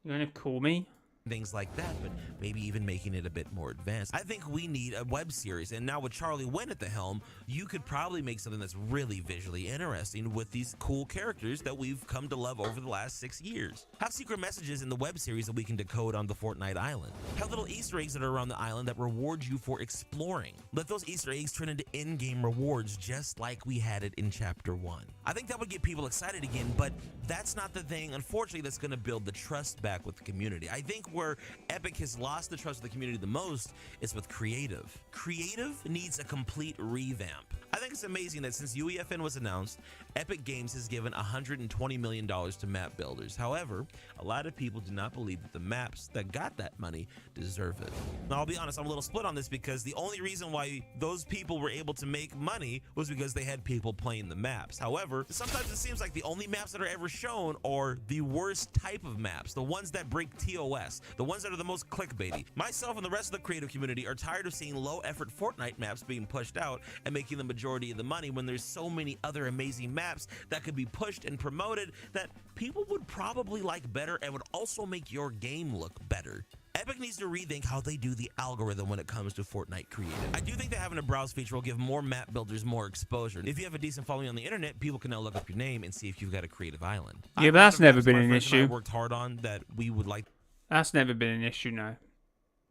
You gonna call me? Things like that, but maybe even making it a bit more advanced. I think we need a web series, and now with Charlie Wen at the helm, you could probably make something that's really visually interesting with these cool characters that we've come to love over the last 6 years. Have secret messages in the web series that we can decode on the Fortnite island. Have little Easter eggs that are around the island that reward you for exploring. Let those Easter eggs turn into in-game rewards just like we had it in Chapter 1. I think that would get people excited again, but that's not the thing, unfortunately, that's going to build the trust back with the community. I think where Epic has lost the trust of the community the most is with creative. Creative needs a complete revamp. I think it's amazing that since UEFN was announced, Epic Games has given $120 million to map builders. However, a lot of people do not believe that the maps that got that money deserve it. Now, I'll be honest, I'm a little split on this because the only reason why those people were able to make money was because they had people playing the maps. However, sometimes it seems like the only maps that are ever shown are the worst type of maps, the ones that break TOS, the ones that are the most clickbaity. Myself and the rest of the creative community are tired of seeing low-effort Fortnite maps being pushed out and making the majority of the money when there's so many other amazing maps that could be pushed and promoted that people would probably like better and would also make your game look better. Epic needs to rethink how they do the algorithm when it comes to Fortnite creative. I do think that having a browse feature will give more map builders more exposure. If you have a decent following on the internet, people can now look up your name and see if you've got a creative island. Yeah, but that's never been an issue. I worked hard on that we would like. That's never been an issue, no.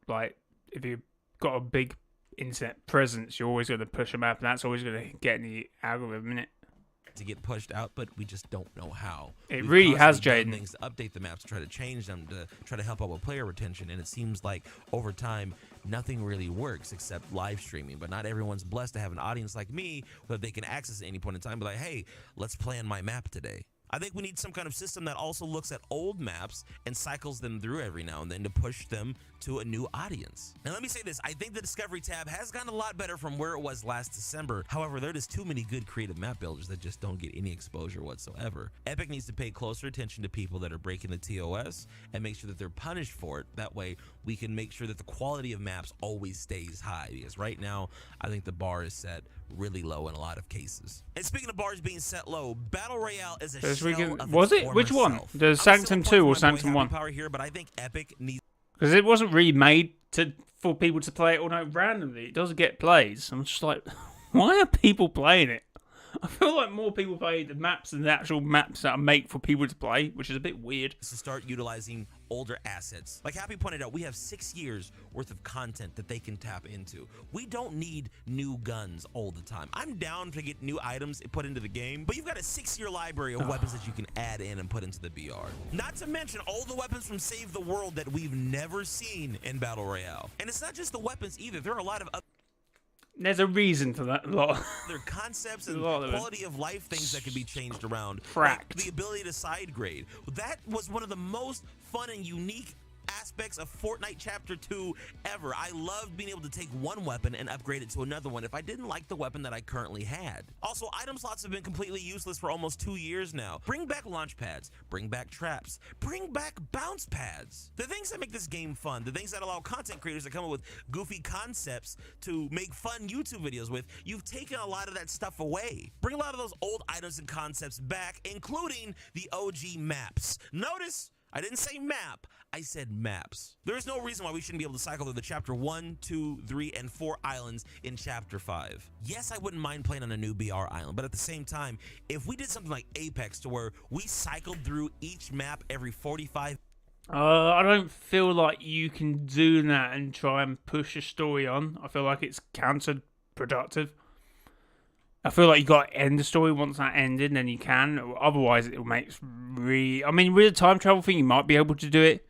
Like, if you've got a big internet presence, you're always going to push a map, and that's always going to get in the algorithm, innit? To get pushed out, but we just don't know how. It really has, done Jaden. Things to update the maps, to try to change them, to try to help out with player retention, and it seems like over time nothing really works except live streaming. But not everyone's blessed to have an audience like me that they can access at any point in time. Be like, hey, let's play on my map today. I think we need some kind of system that also looks at old maps and cycles them through every now and then to push them to a new audience. And let me say this, I think the Discovery tab has gotten a lot better from where it was last December. However, there are just too many good creative map builders that just don't get any exposure whatsoever. Epic needs to pay closer attention to people that are breaking the TOS and make sure that they're punished for it. That way, we can make sure that the quality of maps always stays high, because right now, I think the bar is set really low in a lot of cases. And speaking of bars being set low, Battle Royale is a shell of was its it? Which former one? self. The I'm Sanctum still 2 or pointing my boy Sanctum Happy 1? Power here, but I think Epic needs. Because it wasn't really made for people to play it all night randomly. It doesn't get plays. I'm just like, why are people playing it? I feel like more people play the maps than the actual maps that are made for people to play, which is a bit weird. To start utilizing older assets. Like Happy pointed out, we have 6 years worth of content that they can tap into. We don't need new guns all the time. I'm down to get new items put into the game, but you've got a 6-year library of weapons that you can add in and put into the BR. Not to mention all the weapons from Save the World that we've never seen in Battle Royale. And it's not just the weapons either. There are a lot of There's a reason for that. A lot. other concepts and quality of life things that can be changed around. Cracked. Like the ability to side grade. That was one of the most fun and unique aspects of Fortnite Chapter 2 ever. I loved being able to take one weapon and upgrade it to another one if I didn't like the weapon that I currently had. Also, item slots have been completely useless for almost 2 years now. Bring back launch pads, bring back traps, bring back bounce pads. The things that make this game fun, the things that allow content creators to come up with goofy concepts to make fun YouTube videos with, you've taken a lot of that stuff away. Bring a lot of those old items and concepts back, including the OG maps. Notice, I didn't say map, I said maps. There is no reason why we shouldn't be able to cycle through the Chapter 1, 2, 3, and 4 islands in Chapter 5. Yes, I wouldn't mind playing on a new BR island, but at the same time, if we did something like Apex to where we cycled through each map every 45. I don't feel like you can do that and try and push a story on. I feel like it's counterproductive. I feel like you got to end the story once that ended, and then you can. Otherwise, it will make I mean, with a time travel thing, you might be able to do it.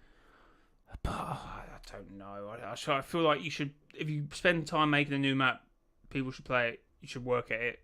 But I don't know. I feel like you should, if you spend time making a new map, people should play it. You should work at it.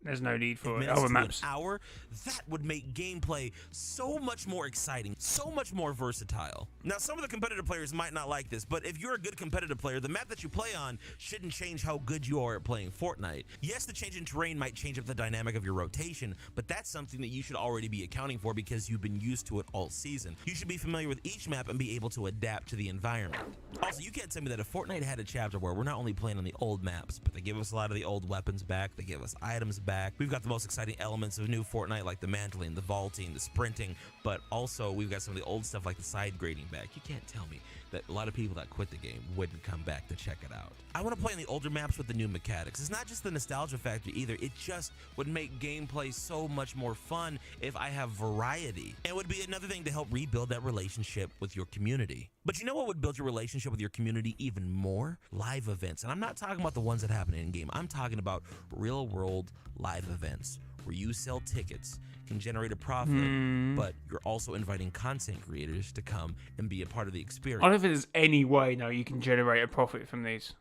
There's no need for other maps. An hour, that would make gameplay so much more exciting, so much more versatile. Now, some of the competitive players might not like this, but if you're a good competitive player, the map that you play on shouldn't change how good you are at playing Fortnite. Yes, the change in terrain might change up the dynamic of your rotation, but that's something that you should already be accounting for because you've been used to it all season. You should be familiar with each map and be able to adapt to the environment. Also, you can't tell me that if Fortnite had a chapter where we're not only playing on the old maps, but they give us a lot of the old weapons back, they give us items back. We've got the most exciting elements of new Fortnite like the mantling, the vaulting, the sprinting, but also we've got some of the old stuff like the side grading back. You can't tell me that a lot of people that quit the game wouldn't come back to check it out. I want to play on the older maps with the new mechanics. It's not just the nostalgia factor either. It just would make gameplay so much more fun if I have variety. And it would be another thing to help rebuild that relationship with your community. But you know what would build your relationship with your community even more? Live events. And I'm not talking about the ones that happen in-game. I'm talking about real-world live events where you sell tickets, can generate a profit, but you're also inviting content creators to come and be a part of the experience. I don't think there's any way, no, you can generate a profit from these.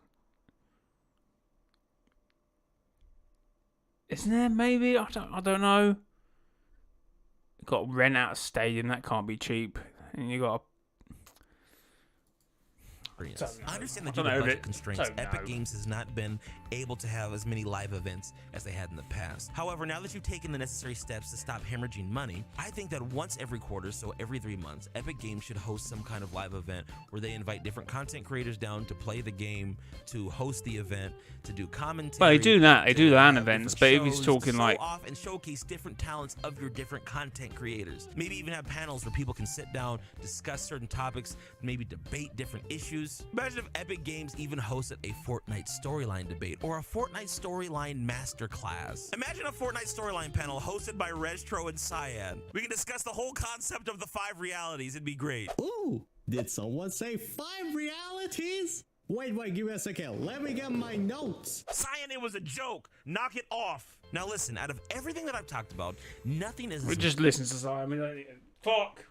Isn't there? Maybe? I don't know. You got to rent out a stadium. That can't be cheap. And you got to... experience. I understand that I due don't to know, budget but constraints, don't Epic know. Games has not been able to have as many live events as they had in the past. However, now that you've taken the necessary steps to stop hemorrhaging money, I think that once every quarter, so every 3 months, Epic Games should host some kind of live event where they invite different content creators down to play the game, to host the event, to do commentary. Well, they do that. They to do LAN have events, different but if he's shows, talking show like off and showcase different talents of your different content creators. Maybe even have panels where people can sit down, discuss certain topics, maybe debate different issues. Imagine if Epic Games even hosted a Fortnite storyline debate or a Fortnite storyline masterclass. Imagine a Fortnite storyline panel hosted by Restro and Cyan. We can discuss the whole concept of the 5 realities. It'd be great. Ooh, did someone say 5 realities? Wait, give me a second. Let me get my notes. Cyan, it was a joke. Knock it off. Now listen, out of everything that I've talked about, nothing is we as just listen to Simon. Fuck.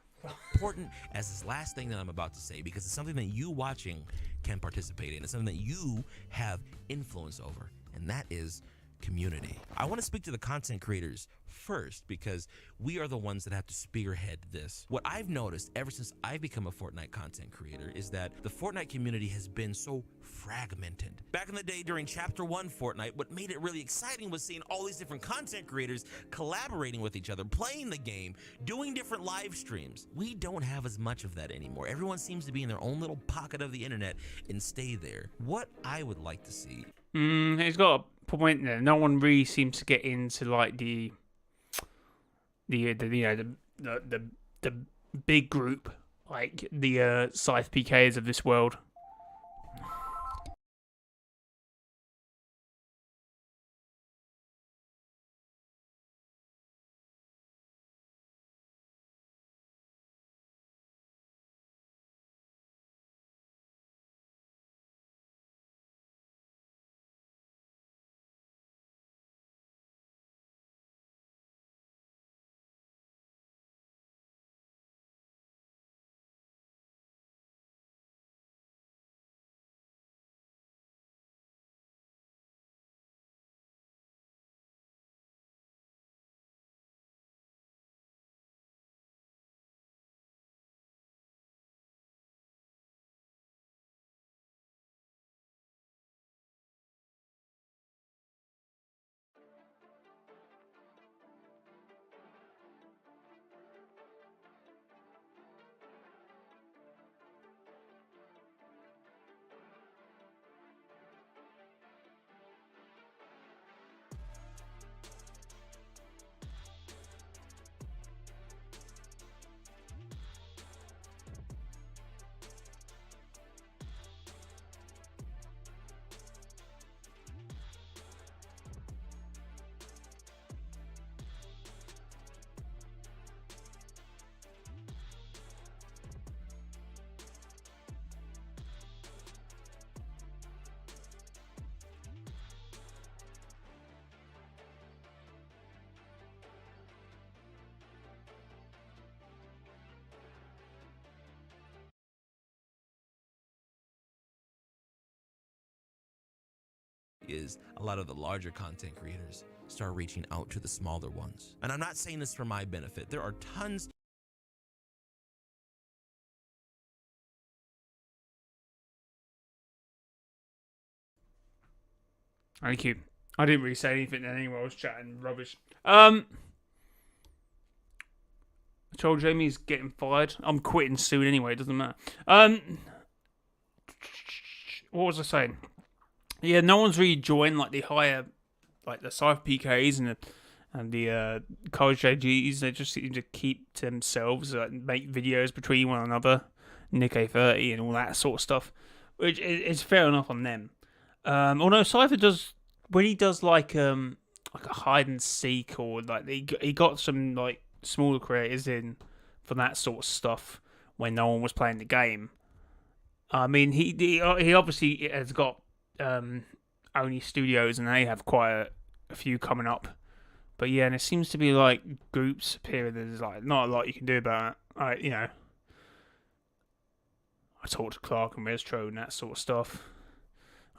important as this last thing that I'm about to say, because it's something that you watching can participate in. It's something that you have influence over, and that is community. I want to speak to the content creators first because we are the ones that have to spearhead this. What I've noticed ever since I've become a Fortnite content creator is that the Fortnite community has been so fragmented. Back in the day during Chapter 1 Fortnite, what made it really exciting was seeing all these different content creators collaborating with each other, playing the game, doing different live streams. We don't have as much of that anymore. Everyone seems to be in their own little pocket of the internet and stay there. What I would like to see. He's got a point there. No one really seems to get into like the big group, like the Scythe PKs of this world. Is a lot of the larger content creators start reaching out to the smaller ones. And I'm not saying this for my benefit. There are tons. Thank you. I didn't really say anything then anyway. I was chatting rubbish. I told Jamie's getting fired. I'm quitting soon anyway. It doesn't matter. What was I saying? Yeah, no one's really joined like the higher, like the Scythe PKs and the college JGs. They just seem to keep to themselves, make videos between one another, Nick A30 and all that sort of stuff, which is fair enough on them. Although Cypher does, when he does like a hide and seek, or like he got some like smaller creators in for that sort of stuff when no one was playing the game. I mean, he obviously has got only studios, and they have quite a few coming up. But yeah, and it seems to be like groups appearing. There's like not a lot you can do about it. I talked to Clark and Restro and that sort of stuff.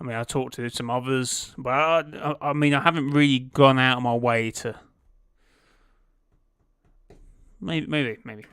I mean, I talked to some others, but I mean, I haven't really gone out of my way to. Maybe.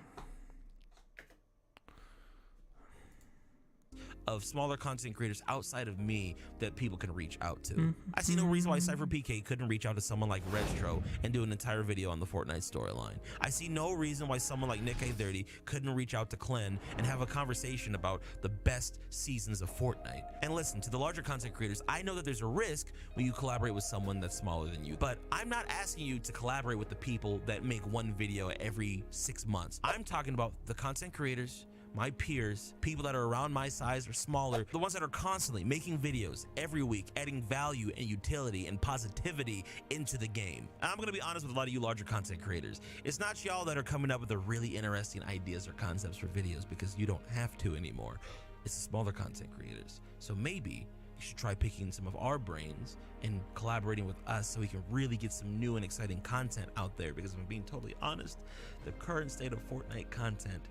of smaller content creators outside of me that people can reach out to. I see no reason why Cypher PK couldn't reach out to someone like Retro and do an entire video on the Fortnite storyline. I see no reason why someone like Nick A30 couldn't reach out to Clen and have a conversation about the best seasons of Fortnite. And listen, to the larger content creators, I know that there's a risk when you collaborate with someone that's smaller than you, but I'm not asking you to collaborate with the people that make one video every 6 months. I'm talking about the content creators, my peers, people that are around my size or smaller, the ones that are constantly making videos every week, adding value and utility and positivity into the game. And I'm gonna be honest with a lot of you larger content creators. It's not y'all that are coming up with the really interesting ideas or concepts for videos, because you don't have to anymore. It's the smaller content creators. So maybe you should try picking some of our brains and collaborating with us so we can really get some new and exciting content out there, because if I'm being totally honest, the current state of Fortnite content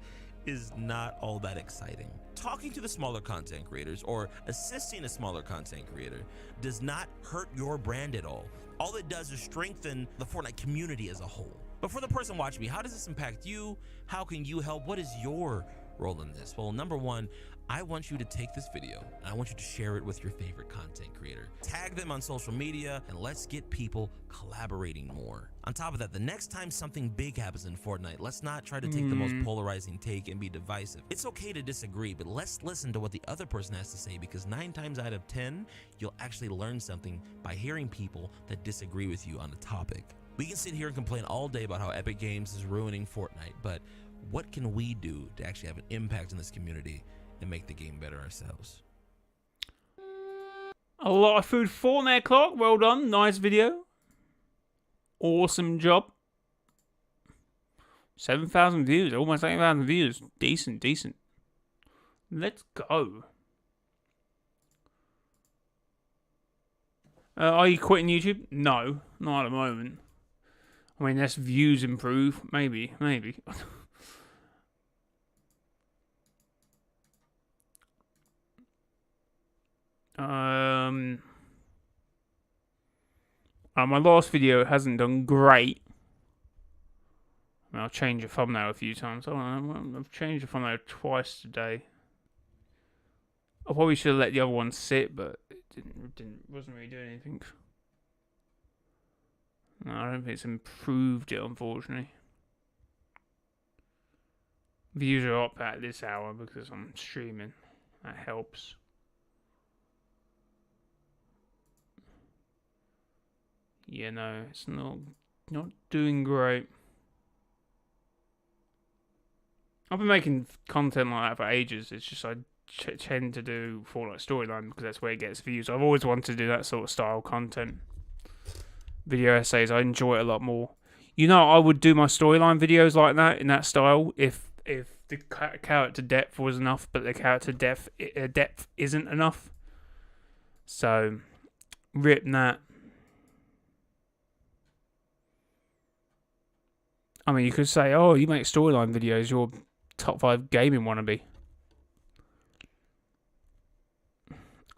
is not all that exciting. Talking to the smaller content creators or assisting a smaller content creator does not hurt your brand at all. All it does is strengthen the Fortnite community as a whole. But for the person watching me, how does this impact you? How can you help? What is your role in this? Well, number one, I want you to take this video and I want you to share it with your favorite content creator. Tag them on social media and let's get people collaborating more. On top of that, the next time something big happens in Fortnite, let's not try to take the most polarizing take and be divisive. It's okay to disagree, but let's listen to what the other person has to say, because 9 times out of 10, you'll actually learn something by hearing people that disagree with you on a topic. We can sit here and complain all day about how Epic Games is ruining Fortnite, but what can we do to actually have an impact in this community and make the game better ourselves? A lot of food. Fortnite clock. Well done. Nice video. Awesome job. 7,000 views. Almost 8,000 views. Decent, decent. Let's go. Are you quitting YouTube? No, not at the moment. I mean, unless views improve. Maybe, maybe. My last video hasn't done great. I mean, I'll change the thumbnail a few times. I've changed the thumbnail twice today. I probably should have let the other one sit, but it wasn't really doing anything. No, I don't think it's improved it, unfortunately. Views are up at this hour because I'm streaming. That helps. Yeah, no, it's not doing great. I've been making content like that for ages. It's just I tend to do Fortnite storyline because that's where it gets views. I've always wanted to do that sort of style content. Video essays, I enjoy it a lot more. You know, I would do my storyline videos like that, in that style, if the character depth was enough, but the character depth isn't enough. So, rip that. I mean, you could say, oh, you make storyline videos, you're top 5 gaming wannabe.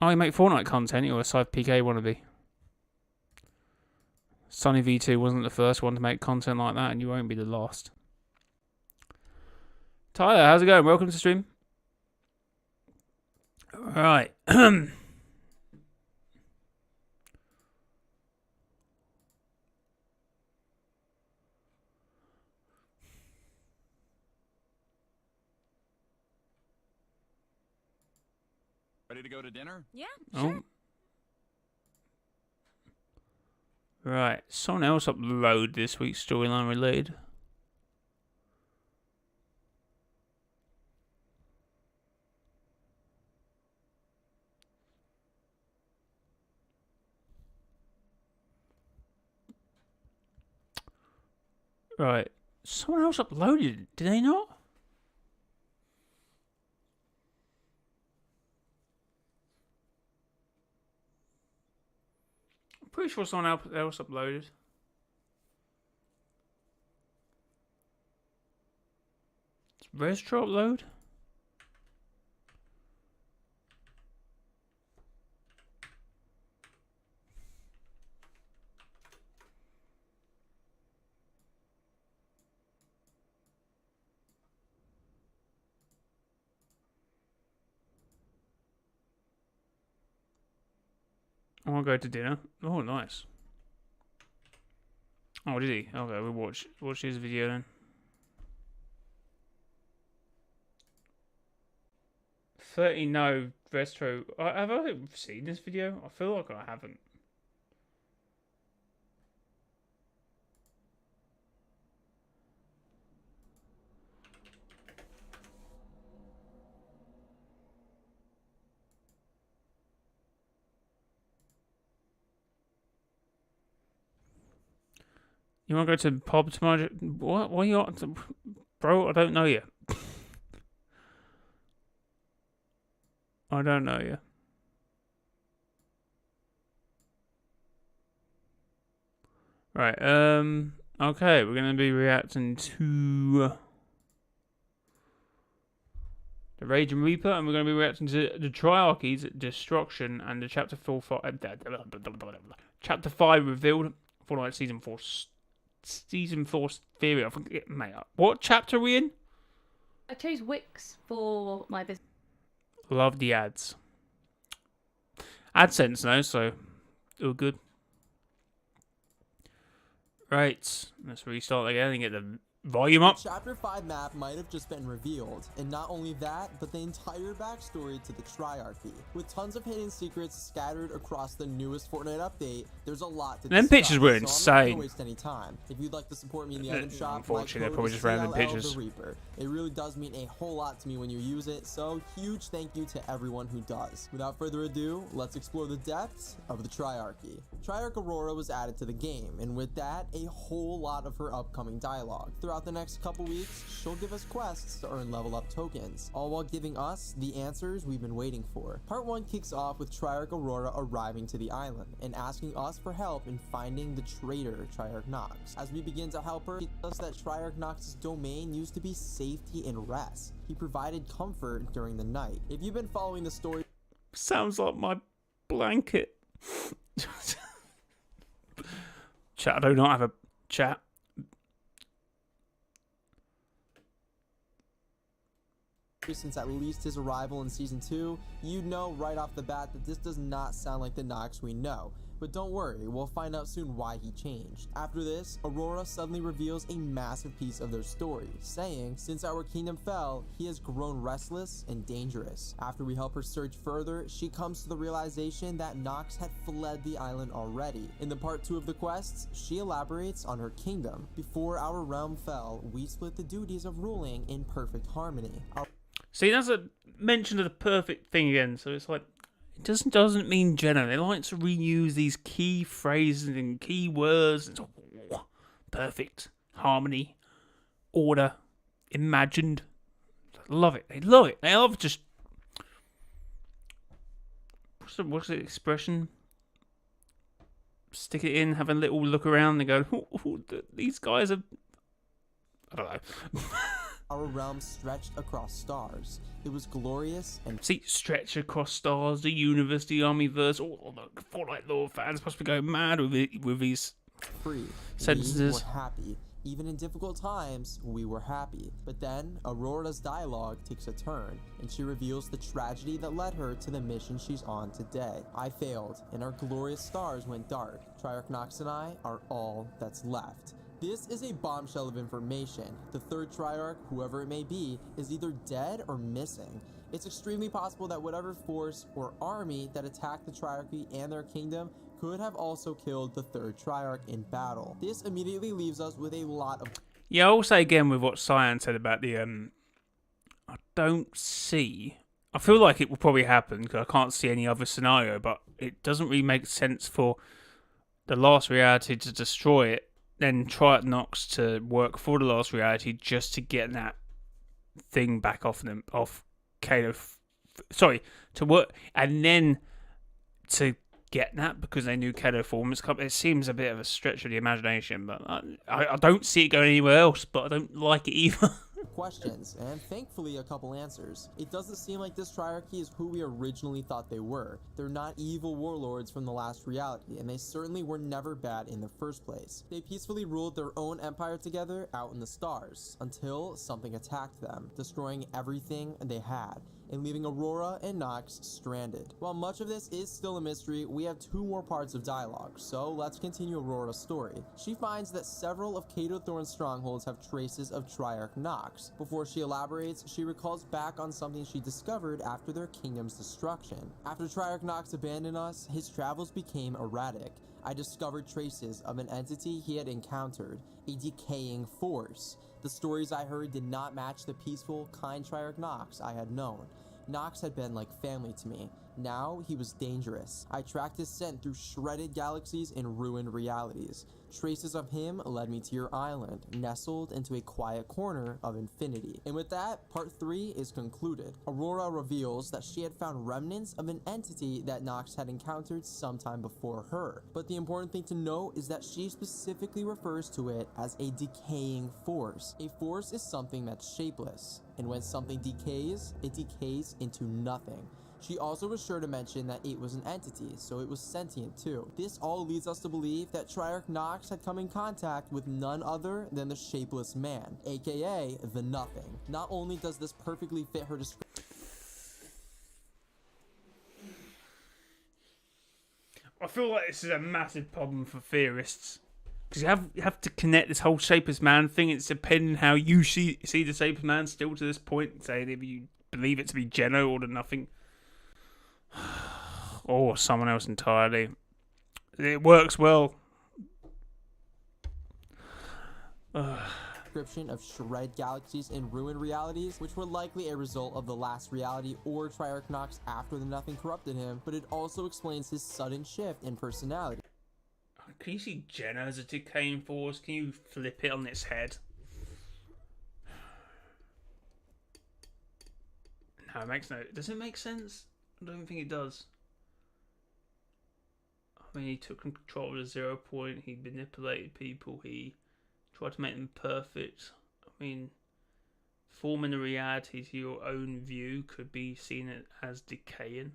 Oh, you make Fortnite content, you're a Scythe PK wannabe. Sunny V2 wasn't the first one to make content like that, and you won't be the last. Tyler, how's it going? Welcome to the stream. Alright. Ready to go to dinner? Yeah, Oh. sure. Right. Someone else upload this week's storyline related. Right. Someone else uploaded it, did they not? I'm pretty sure someone else uploaded. Does Restro upload? I want to go to dinner. Oh, nice. Oh, did he? Okay, we'll watch his video then. 30 no retro. Have I seen this video? I feel like I haven't. You want to go to the pub tomorrow? What? What are you on? Bro, I don't know you. I don't know you. Right, okay, we're going to be reacting to the Raging Reaper, and we're going to be reacting to the Triarchs, Destruction, and the Chapter 4, Chapter 5 revealed, Fortnite Season 4 theory. I forget, mate. What chapter are we in? I chose Wix for my business. Love the ads. AdSense now, so all good. Right, let's restart again and get the volume up. Chapter 5 map might have just been revealed, and not only that, but the entire backstory to the Triarchy. With tons of hidden secrets scattered across the newest Fortnite update, there's a lot to Them discuss, pictures were so I'm not gonna insane. waste any time. If you'd like to support me in the item shop, Unfortunately, my they're probably code just is random CLL pictures. the Reaper. It really does mean a whole lot to me when you use it, so huge thank you to everyone who does. Without further ado, let's explore the depths of the Triarchy. Triarch Aurora was added to the game, and with that, a whole lot of her upcoming dialogue. Throughout the next couple weeks, she'll give us quests to earn level up tokens, all while giving us the answers we've been waiting for. Part 1 kicks off with Triarch Aurora arriving to the island and asking us for help in finding the traitor Triarch Nox. As we begin to help her, she tells us that Triarch Nox's domain used to be safety and rest. He provided comfort during the night. If you've been following the story, Sounds like my blanket. Chat, I do not have a chat. since at least his arrival in Season 2, you'd know right off the bat that this does not sound like the Nox we know. But don't worry, we'll find out soon why he changed. After this, Aurora suddenly reveals a massive piece of their story, saying, since our kingdom fell, he has grown restless and dangerous. After we help her search further, she comes to the realization that Nox had fled the island already. In the part 2 of the quests, she elaborates on her kingdom. Before our realm fell, we split the duties of ruling in perfect harmony. See, that's a mention of the perfect thing again, so it's like, it doesn't mean general. They like to reuse these key phrases and key words. It's perfect, harmony, order, imagined. Love it. They love it. They love just what's the expression? Stick it in, have a little look around, and go, these guys are. I don't know. Our realm stretched across stars. It was glorious and see, stretch across stars, the universe, the Armyverse, all the Fortnite lore fans must be going mad with these free. sentences. We were happy. Even in difficult times, we were happy. But then, Aurora's dialogue takes a turn, and she reveals the tragedy that led her to the mission she's on today. I failed, and our glorious stars went dark. Triarch Nox and I are all that's left. This is a bombshell of information. The third Triarch, whoever it may be, is either dead or missing. It's extremely possible that whatever force or army that attacked the Triarchy and their kingdom could have also killed the third Triarch in battle. This immediately leaves us with a lot of... Yeah, I'll say again with what Cyan said about the, I don't see... I feel like it will probably happen, because I can't see any other scenario, but it doesn't really make sense for the last reality to destroy it, then Triarch Nox to work for the last reality just to get that thing back off them, off Kalo. Sorry, to work and then to get that because they knew Kalo form. It seems a bit of a stretch of the imagination, but I don't see it going anywhere else. But I don't like it either. questions, and thankfully a couple answers. It doesn't seem like this Triarchy is who we originally thought they were. They're not evil warlords from the last reality, and they certainly were never bad in the first place. They peacefully ruled their own empire together out in the stars, until something attacked them, destroying everything they had. and leaving Aurora and Nox stranded. While much of this is still a mystery, we have 2 more parts of dialogue, so let's continue Aurora's story. She finds that several of Kato Thorne's strongholds have traces of Triarch Nox. Before she elaborates, she recalls back on something she discovered after their kingdom's destruction. After Triarch Nox abandoned us, his travels became erratic. I discovered traces of an entity he had encountered, a decaying force. The stories I heard did not match the peaceful, kind Triarch Nox I had known. Nox had been like family to me. Now he was dangerous. I tracked his scent through shredded galaxies and ruined realities. Traces of him led me to your island, nestled into a quiet corner of infinity. And with that, part 3 is concluded. Aurora reveals that she had found remnants of an entity that Nox had encountered sometime before her. But the important thing to note is that she specifically refers to it as a decaying force. A force is something that's shapeless, and when something decays, it decays into nothing. She also was sure to mention that it was an entity, so it was sentient too. This all leads us to believe that Triarch Nox had come in contact with none other than the Shapeless Man, aka the Nothing. Not only does this perfectly fit her description, I feel like this is a massive problem for theorists. Because you have to connect this whole Shapeless Man thing. It's depending how you see the Shapeless Man still to this point. Say if you believe it to be Geno or the Nothing. Or someone else entirely. It works well. description of shred galaxies and ruined realities, which were likely a result of the last reality or Triarch Nox after the Nothing corrupted him, but it also explains his sudden shift in personality. Can you see Geno as a decaying force? Can you flip it on its head? No, it makes no... Does it make sense? I don't think it does. I mean, he took control of the 0 point. He manipulated people. He tried to make them perfect. I mean, forming a reality to your own view could be seen as decaying.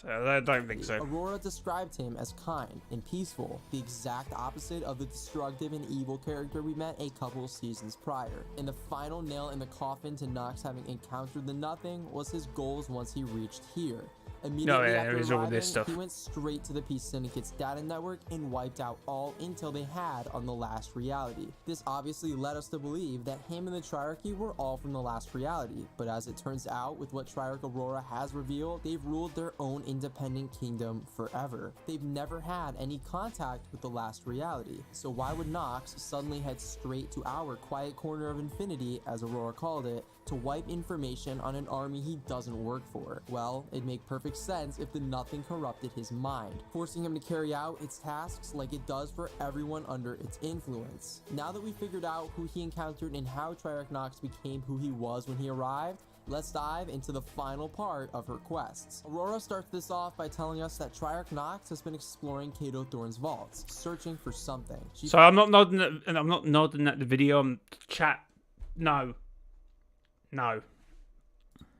I don't think so. Aurora described him as kind and peaceful, the exact opposite of the destructive and evil character we met a couple seasons prior. And the final nail in the coffin to Nox having encountered the Nothing was his goals once he reached here. Immediately after arriving, he went straight to the Peace Syndicate's data network and wiped out all intel they had on the last reality. This obviously led us to believe that him and the Triarchy were all from the last reality, but as it turns out, with what Triarch Aurora has revealed, they've ruled their own independent kingdom forever. They've never had any contact with the last reality, so why would Nox suddenly head straight to our quiet corner of infinity, as Aurora called it, to wipe information on an army he doesn't work for? Well, it'd make perfect sense if the Nothing corrupted his mind, forcing him to carry out its tasks like it does for everyone under its influence. Now that we figured out who he encountered and how Triarch Nox became who he was when he arrived, let's dive into the final part of her quests. Aurora starts this off by telling us that Triarch Nox has been exploring Kato Thorne's vaults, searching for something. So I'm not nodding at the video. I'm chat. No.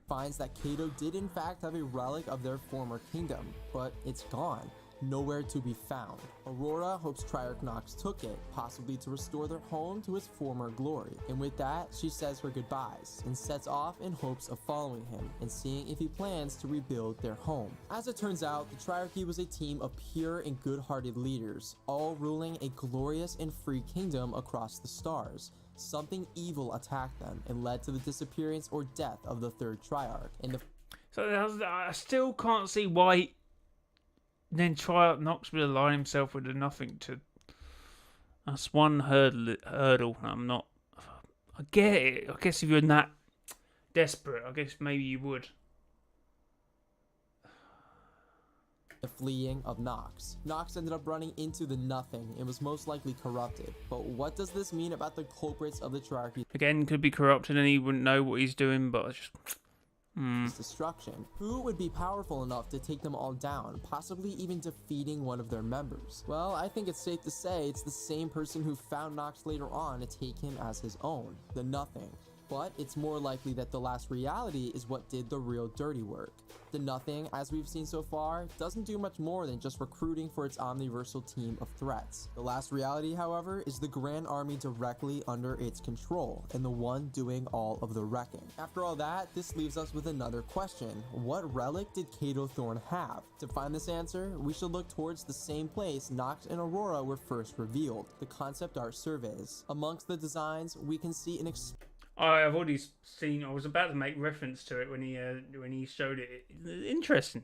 Finds that Kato did in fact have a relic of their former kingdom, but it's gone. Nowhere to be found. Aurora hopes Triarch Nox took it, possibly to restore their home to its former glory. And with that, she says her goodbyes and sets off in hopes of following him and seeing if he plans to rebuild their home. As it turns out, the Triarchy was a team of pure and good-hearted leaders, all ruling a glorious and free kingdom across the stars. Something evil attacked them and led to the disappearance or death of the third Triarch. So I still can't see why then Triarch Nox would align himself with the Nothing to... That's one hurdle. I'm not... I get it. I guess if you're that desperate, I guess maybe you would. The fleeing of Nox. Nox ended up running into the Nothing and was most likely corrupted. But what does this mean about the culprits of the Triarchy? Again, could be corrupted and he wouldn't know what he's doing, but it's just... destruction. Who would be powerful enough to take them all down, possibly even defeating one of their members? Well, I think it's safe to say it's the same person who found Nox later on to take him as his own, the Nothing. but it's more likely that the last reality is what did the real dirty work. The Nothing, as we've seen so far, doesn't do much more than just recruiting for its omniversal team of threats. The last reality, however, is the Grand Army directly under its control, and the one doing all of the wrecking. After all that, this leaves us with another question. What relic did Kato Thorn have? To find this answer, we should look towards the same place Nox and Aurora were first revealed, the concept art surveys. Amongst the designs, we can see an I've already seen. I was about to make reference to it when he showed it. Interesting.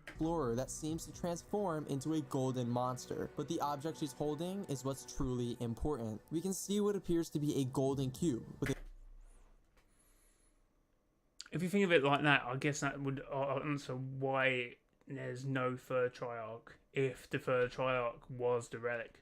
explorer that seems to transform into a golden monster, but the object she's holding is what's truly important. We can see what appears to be a golden cube with a If you think of it like that, I guess that would answer why there's no third Triarch if the third Triarch was the relic.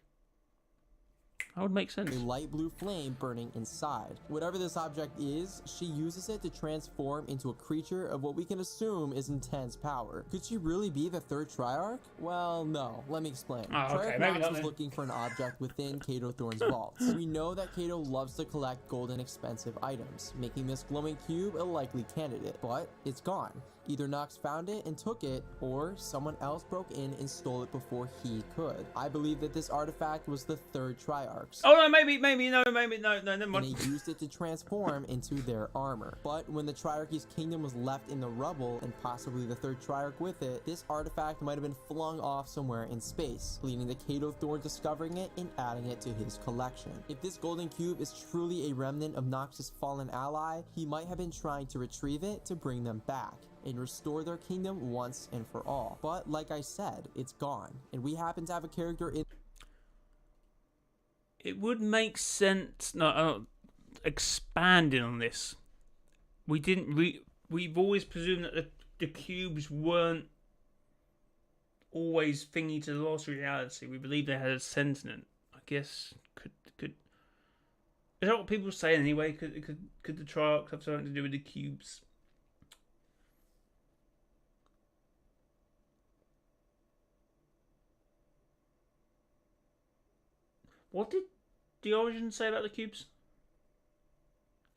That would make sense. a light blue flame burning inside. Whatever this object is, she uses it to transform into a creature of what we can assume is intense power. Could she really be the third Triarch? Well, no. Let me explain. Oh, okay. Triarch Maybe Nox not was then. looking for an object within Kato Thorn's vault. We know that Kato loves to collect golden expensive items, making this glowing cube a likely candidate, but it's gone. Either Nox found it and took it, or someone else broke in and stole it before he could. I believe that this artifact was the third Triarch's. Oh no, maybe no, never And mind. they used it to transform into their armor. But when the Triarchy's kingdom was left in the rubble, and possibly the third Triarch with it, this artifact might have been flung off somewhere in space, leading to Kato Thorn discovering it and adding it to his collection. If this golden cube is truly a remnant of Nox's fallen ally, he might have been trying to retrieve it to bring them back and restore their kingdom once and for all. But like I said, it's gone, and we happen to have a character in It would make sense. No, expanding on this. We've always presumed that the cubes weren't always thingy to the lost reality. We believe they had a sentient. I guess could is that what people say anyway? Could the Triarchs have something to do with the cubes? What did the Origin say about the cubes?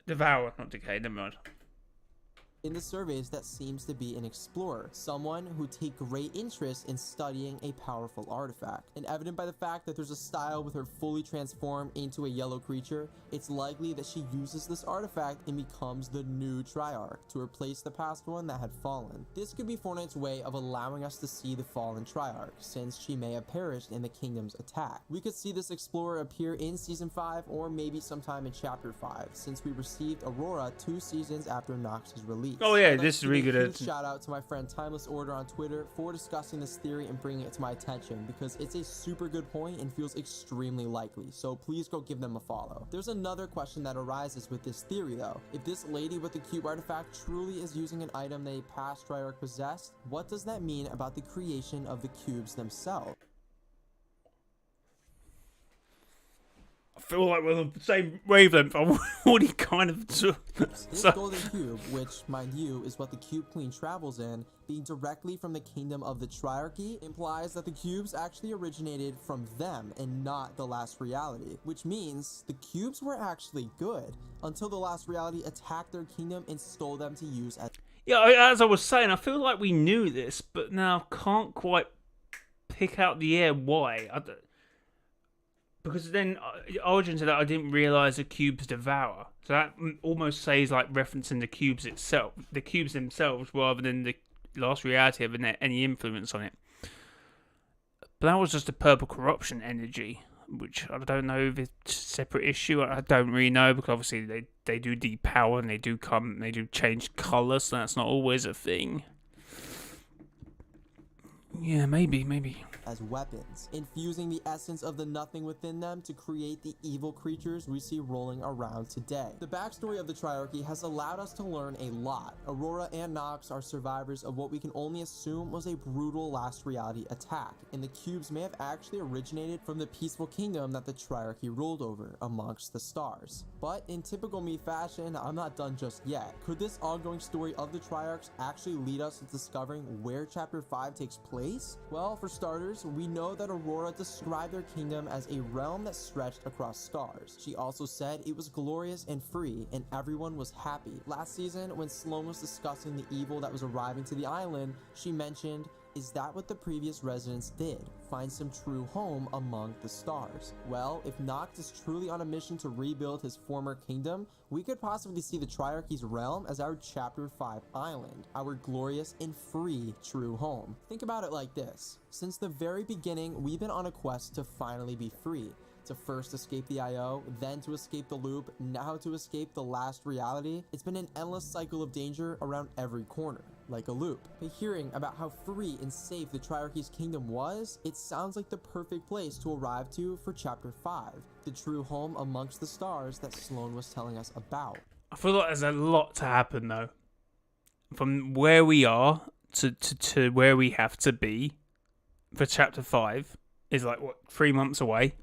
Devour, not decay, never mind. the surveys that seems to be an explorer, someone who take great interest in studying a powerful artifact. And evident by the fact that there's a style with her fully transformed into a yellow creature, it's likely that she uses this artifact and becomes the new Triarch to replace the past one that had fallen. This could be Fortnite's way of allowing us to see the fallen Triarch, since she may have perished in the kingdom's attack. We could see this explorer appear in Season 5 or maybe sometime in Chapter 5, since we received Aurora 2 seasons after Nox's release. Oh yeah, I'd like this to is really give good. a huge shout out to my friend Timeless Order on Twitter for discussing this theory and bringing it to my attention, because it's a super good point and feels extremely likely, so please go give them a follow. There's another question that arises with this theory though. If this lady with the cube artifact truly is using an item that a past Triarch possessed, what does that mean about the creation of the cubes themselves? I feel like we're on the same wavelength. I'm already kind of... This golden cube, which, mind you, is what the Cube Queen travels in, being directly from the kingdom of the Triarchy, implies that the cubes actually originated from them and not the last reality, which means the cubes were actually good until the last reality attacked their kingdom and stole them to use as... Yeah, as I was saying, I feel like we knew this, but now can't quite pick out the air why. Because then Origin said that I didn't realise the cubes devour. So that almost says like referencing the cubes itself, the cubes themselves, rather than the last reality having any influence on it. But that was just a purple corruption energy, which I don't know if it's a separate issue. I don't really know, because obviously they do depower and they do change colour, so that's not always a thing. Yeah, maybe. as weapons, infusing the essence of the nothing within them to create the evil creatures we see rolling around today. The backstory of the Triarchy has allowed us to learn a lot. Aurora and Nox are survivors of what we can only assume was a brutal last reality attack, and the cubes may have actually originated from the peaceful kingdom that the Triarchy ruled over amongst the stars. But in typical me fashion, I'm not done just yet. Could this ongoing story of the Triarchs actually lead us to discovering where Chapter 5 takes place? race? Well, for starters, we know that Aurora described their kingdom as a realm that stretched across stars. She also said it was glorious and free, and everyone was happy. Last season, when Sloane was discussing the evil that was arriving to the island, she mentioned, "Is that what the previous residents did? Find some true home among the stars?" Well, if Noct is truly on a mission to rebuild his former kingdom, we could possibly see the Triarchy's realm as our Chapter 5 island, our glorious and free true home. Think about it like this. Since the very beginning, we've been on a quest to finally be free. To first escape the IO, then to escape the loop, now to escape the last reality. It's been an endless cycle of danger around every corner, like a loop. But hearing about how free and safe the Triarchy's kingdom was, it sounds like the perfect place to arrive to for Chapter 5, the true home amongst the stars that Sloane was telling us about. I feel like there's a lot to happen though. From where we are to where we have to be for Chapter 5 is like, what, 3 months away?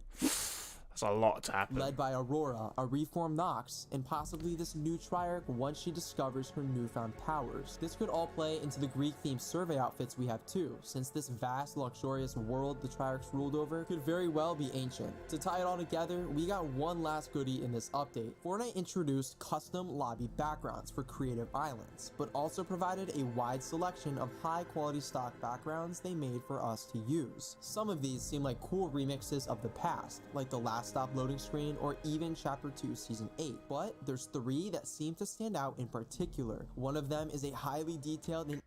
That's a lot to happen. Led by Aurora, a reformed Nox, and possibly this new Triarch once she discovers her newfound powers. This could all play into the Greek-themed survey outfits we have too, since this vast, luxurious world the Triarchs ruled over could very well be ancient. To tie it all together, we got one last goodie in this update. Fortnite introduced custom lobby backgrounds for creative islands, but also provided a wide selection of high-quality stock backgrounds they made for us to use. Some of these seem like cool remixes of the past, like the last stop loading screen or even Chapter 2 Season 8, but there's 3 that seem to stand out in particular. One of them is a highly detailed and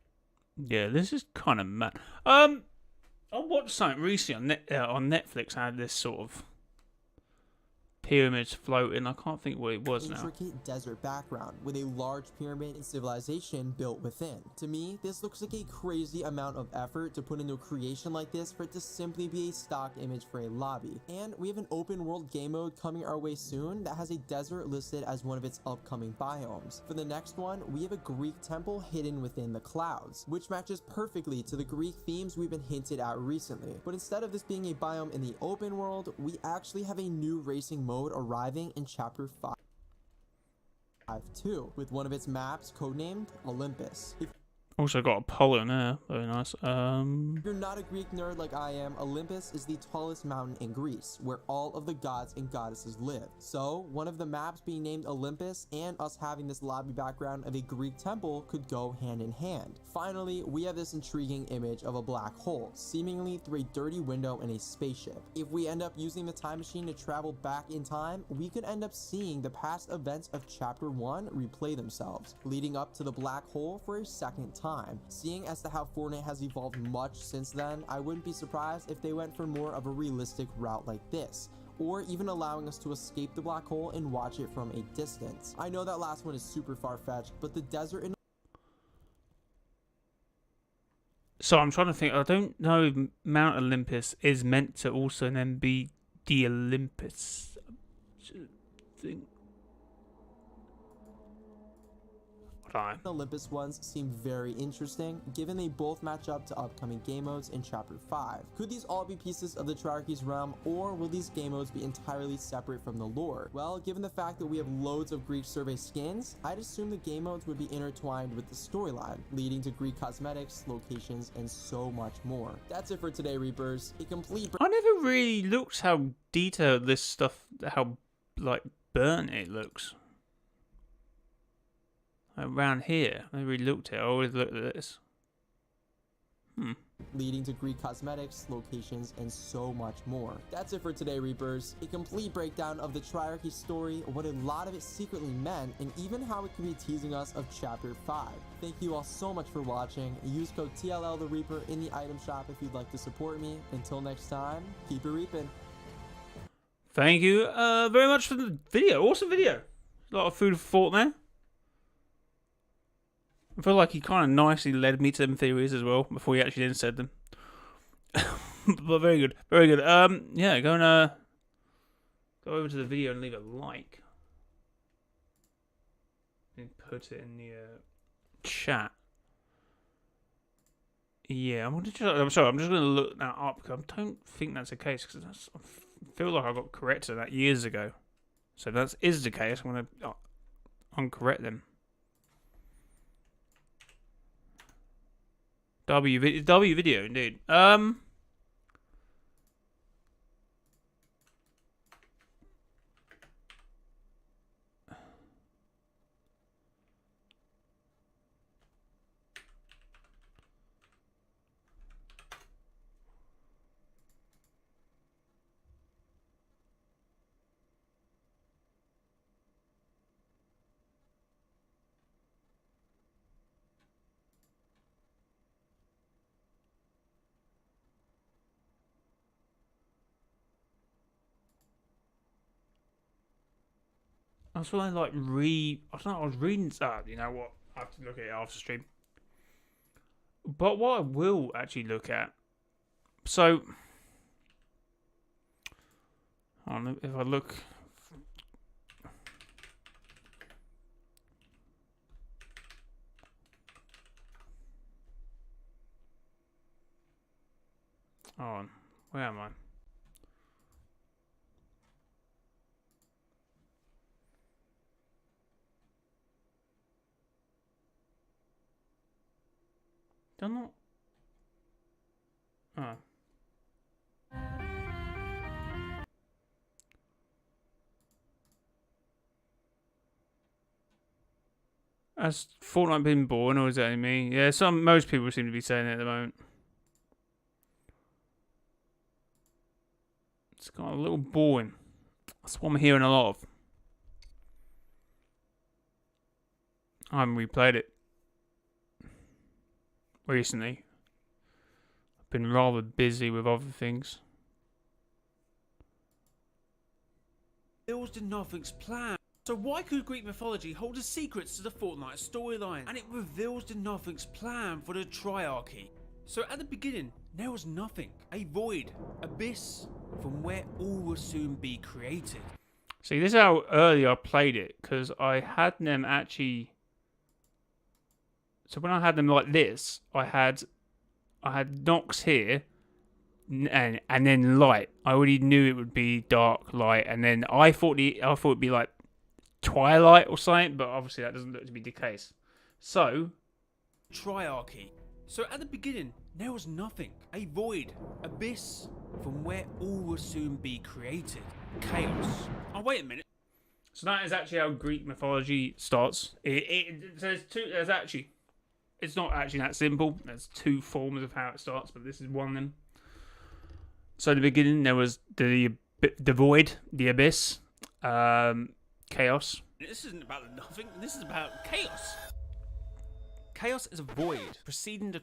Yeah, this is kind of mad. I watched something recently on Netflix. I had this sort of pyramids floating. I can't think what it was now. intricate desert background with a large pyramid and civilization built within. To me, this looks like a crazy amount of effort to put into a creation like this for it to simply be a stock image for a lobby. And we have an open world game mode coming our way soon that has a desert listed as one of its upcoming biomes. For the next one, we have a Greek temple hidden within the clouds, which matches perfectly to the Greek themes we've been hinted at recently. But instead of this being a biome in the open world, we actually have a new racing mode arriving in Chapter 5 too, with one of its maps codenamed Olympus. Also got a pole in there. Very nice. If you're not a Greek nerd like I am, Olympus is the tallest mountain in Greece, where all of the gods and goddesses live. So, one of the maps being named Olympus and us having this lobby background of a Greek temple could go hand in hand. Finally, we have this intriguing image of a black hole, seemingly through a dirty window in a spaceship. If we end up using the time machine to travel back in time, we could end up seeing the past events of Chapter 1 replay themselves, leading up to the black hole for a second time. Seeing as to how Fortnite has evolved much since then, I wouldn't be surprised if they went for more of a realistic route like this, or even allowing us to escape the black hole and watch it from a distance. I know that last one is super far-fetched, but the desert in So I'm trying to think. I don't know if Mount Olympus is meant to also then be the Olympus thing. Olympus ones seem very interesting, given they both match up to upcoming game modes in Chapter 5. Could these all be pieces of the Triarchy's realm, or will these game modes be entirely separate from the lore? Well, given the fact that we have loads of Greek survey skins, I'd assume the game modes would be intertwined with the storyline, leading to Greek cosmetics, locations, and so much more. That's it for today, Reapers. A complete I never really looked how detailed this stuff, how like burnt it looks. Around here, I never really looked at it. I always looked at this. leading to Greek cosmetics, locations, and so much more. That's it for today, Reapers. A complete breakdown of the Triarchy story, what a lot of it secretly meant, and even how it could be teasing us of Chapter 5. Thank you all so much for watching. Use code TLL the Reaper in the item shop if you'd like to support me. Until next time, keep it reaping. Thank you very much for the video. Awesome video. A lot of food for thought there. I feel like he kind of nicely led me to them theories as well before he actually then said them. But very good, very good. Yeah, go and go over to the video and leave a like and put it in the chat. Yeah, I'm sorry. I'm just gonna look that up because I don't think that's the case because I feel like I got corrected that years ago. So if that is the case, I'm gonna uncorrect them. W video indeed. I was like I don't know. I was reading that. You know what? I have to look at it after stream. But what I will actually look at. So, if I look. Hold on, where am I? Done not. Oh. Has Fortnite been born, or is that only me? Yeah, most people seem to be saying it at the moment. It's got a little boring. That's what I'm hearing a lot of. I haven't replayed it recently. I've been rather busy with other things. Reveals to nothing's plan. So why could Greek mythology hold the secrets to the Fortnite storyline? And it reveals the nothing's plan for the Triarchy. So at the beginning, there was nothing. A void, abyss, from where all will soon be created. See, this is how early I played it, because I had them actually... So when I had them like this, I had Nox here, and then light. I already knew it would be dark, light, and then I thought it'd be like twilight or something, but obviously that doesn't look to be the case. So, Triarchy. So at the beginning, there was nothing. A void, abyss, from where all will soon be created. Chaos. Oh, wait a minute. So that is actually how Greek mythology starts. It's not actually that simple. There's two forms of how it starts, but this is one of them. So in the beginning, there was the void, the abyss, chaos. This isn't about the nothing. This is about chaos. Chaos is a void, preceding the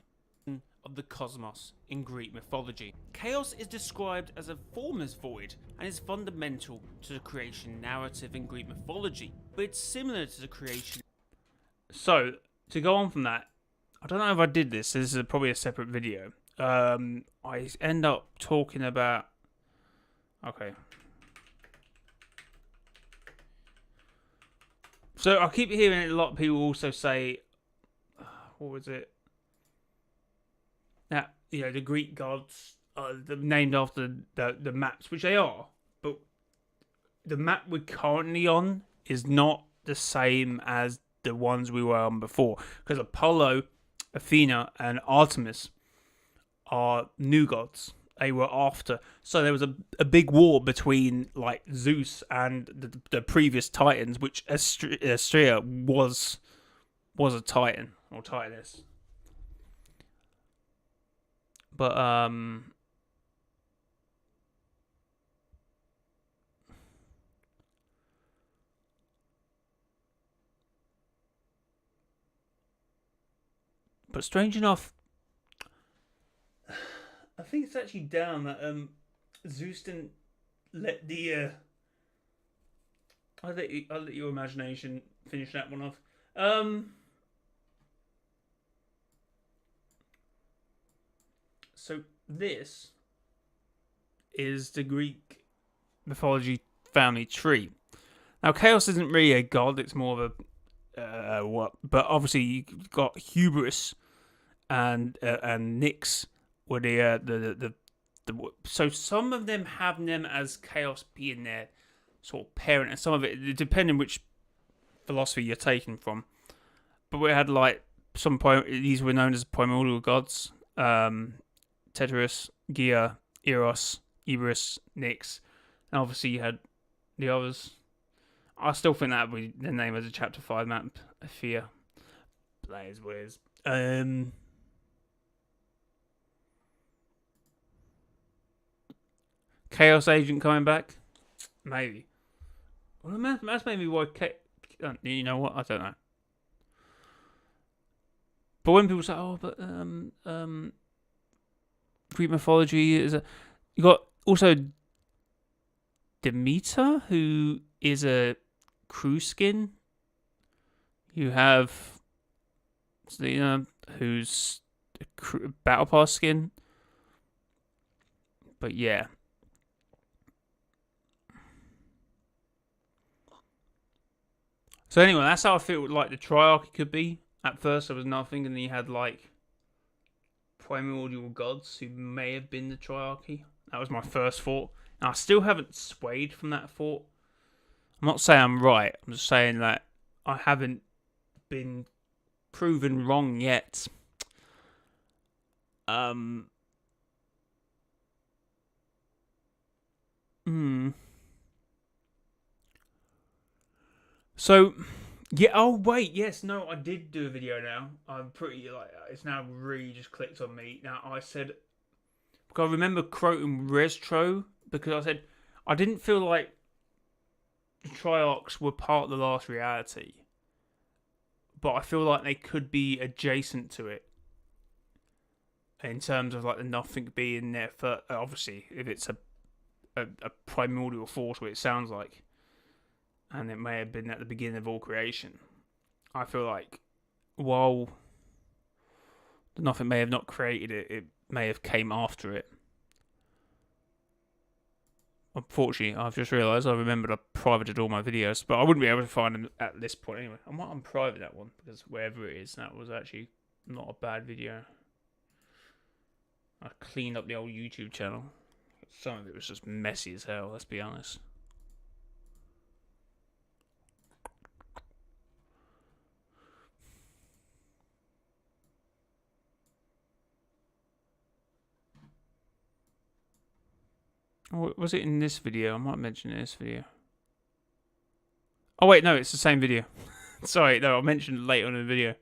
of the cosmos in Greek mythology. Chaos is described as a formless void and is fundamental to the creation narrative in Greek mythology, but it's similar to the creation. So, to go on from that, I don't know if I did this. This is probably a separate video. I end up talking about... Okay. So, I keep hearing a lot of people also say... What was it? That, you know, the Greek gods are named after the maps, which they are. But the map we're currently on is not the same as the ones we were on before. Because Apollo, Athena, and Artemis are new gods. They were after. So there was a big war between like Zeus and the previous Titans, which Astrea was a Titan or Titaness. But strange enough, I think it's actually down that Zeus didn't let the I'll let your imagination finish that one off. So this is the Greek mythology family tree. Now Chaos isn't really a god; it's more of a what? But obviously you've got Hubris and Nyx were the so some of them have them as Chaos being their sort of parent, and some of it depending which philosophy you're taking from. But we had like these were known as primordial gods. Tetarus, Gia, Eros, Ibris, Nyx, and obviously you had the others. I still think that would be the name of the Chapter 5 map. Fear. Players Wears. Chaos Agent coming back? Maybe. Well, that's maybe why. You know what? I don't know. But when people say, "Oh, but Greek mythology is a," you got also Demeter, who is a crew skin. You have Selena, who's a battle pass skin. But yeah. So anyway, that's how I feel like the Triarchy could be. At first there was nothing, and then you had like primordial gods who may have been the Triarchy. That was my first thought. And I still haven't swayed from that thought. I'm not saying I'm right. I'm just saying that I haven't been proven wrong yet. So, yeah, oh wait, yes, no, I did do a video now. I'm pretty, like, it's now really just clicked on me. Now, I said, because I remember quoting Restro, because I said, I didn't feel like the Triarchs were part of the last reality, but I feel like they could be adjacent to it. In terms of, like, the nothing being there for, obviously, if it's a primordial force, what it sounds like. And it may have been at the beginning of all creation. I feel like while nothing may have not created it, it may have came after it. Unfortunately, I've just realised I remembered I privated all my videos, but I wouldn't be able to find them at this point anyway. I might unprivate that one, because wherever it is, that was actually not a bad video. I cleaned up the old YouTube channel. Some of it was just messy as hell, let's be honest. Oh, was it in this video? I might mention it in this video. Oh wait, no, it's the same video. Sorry, no, I'll mention it later on in the video.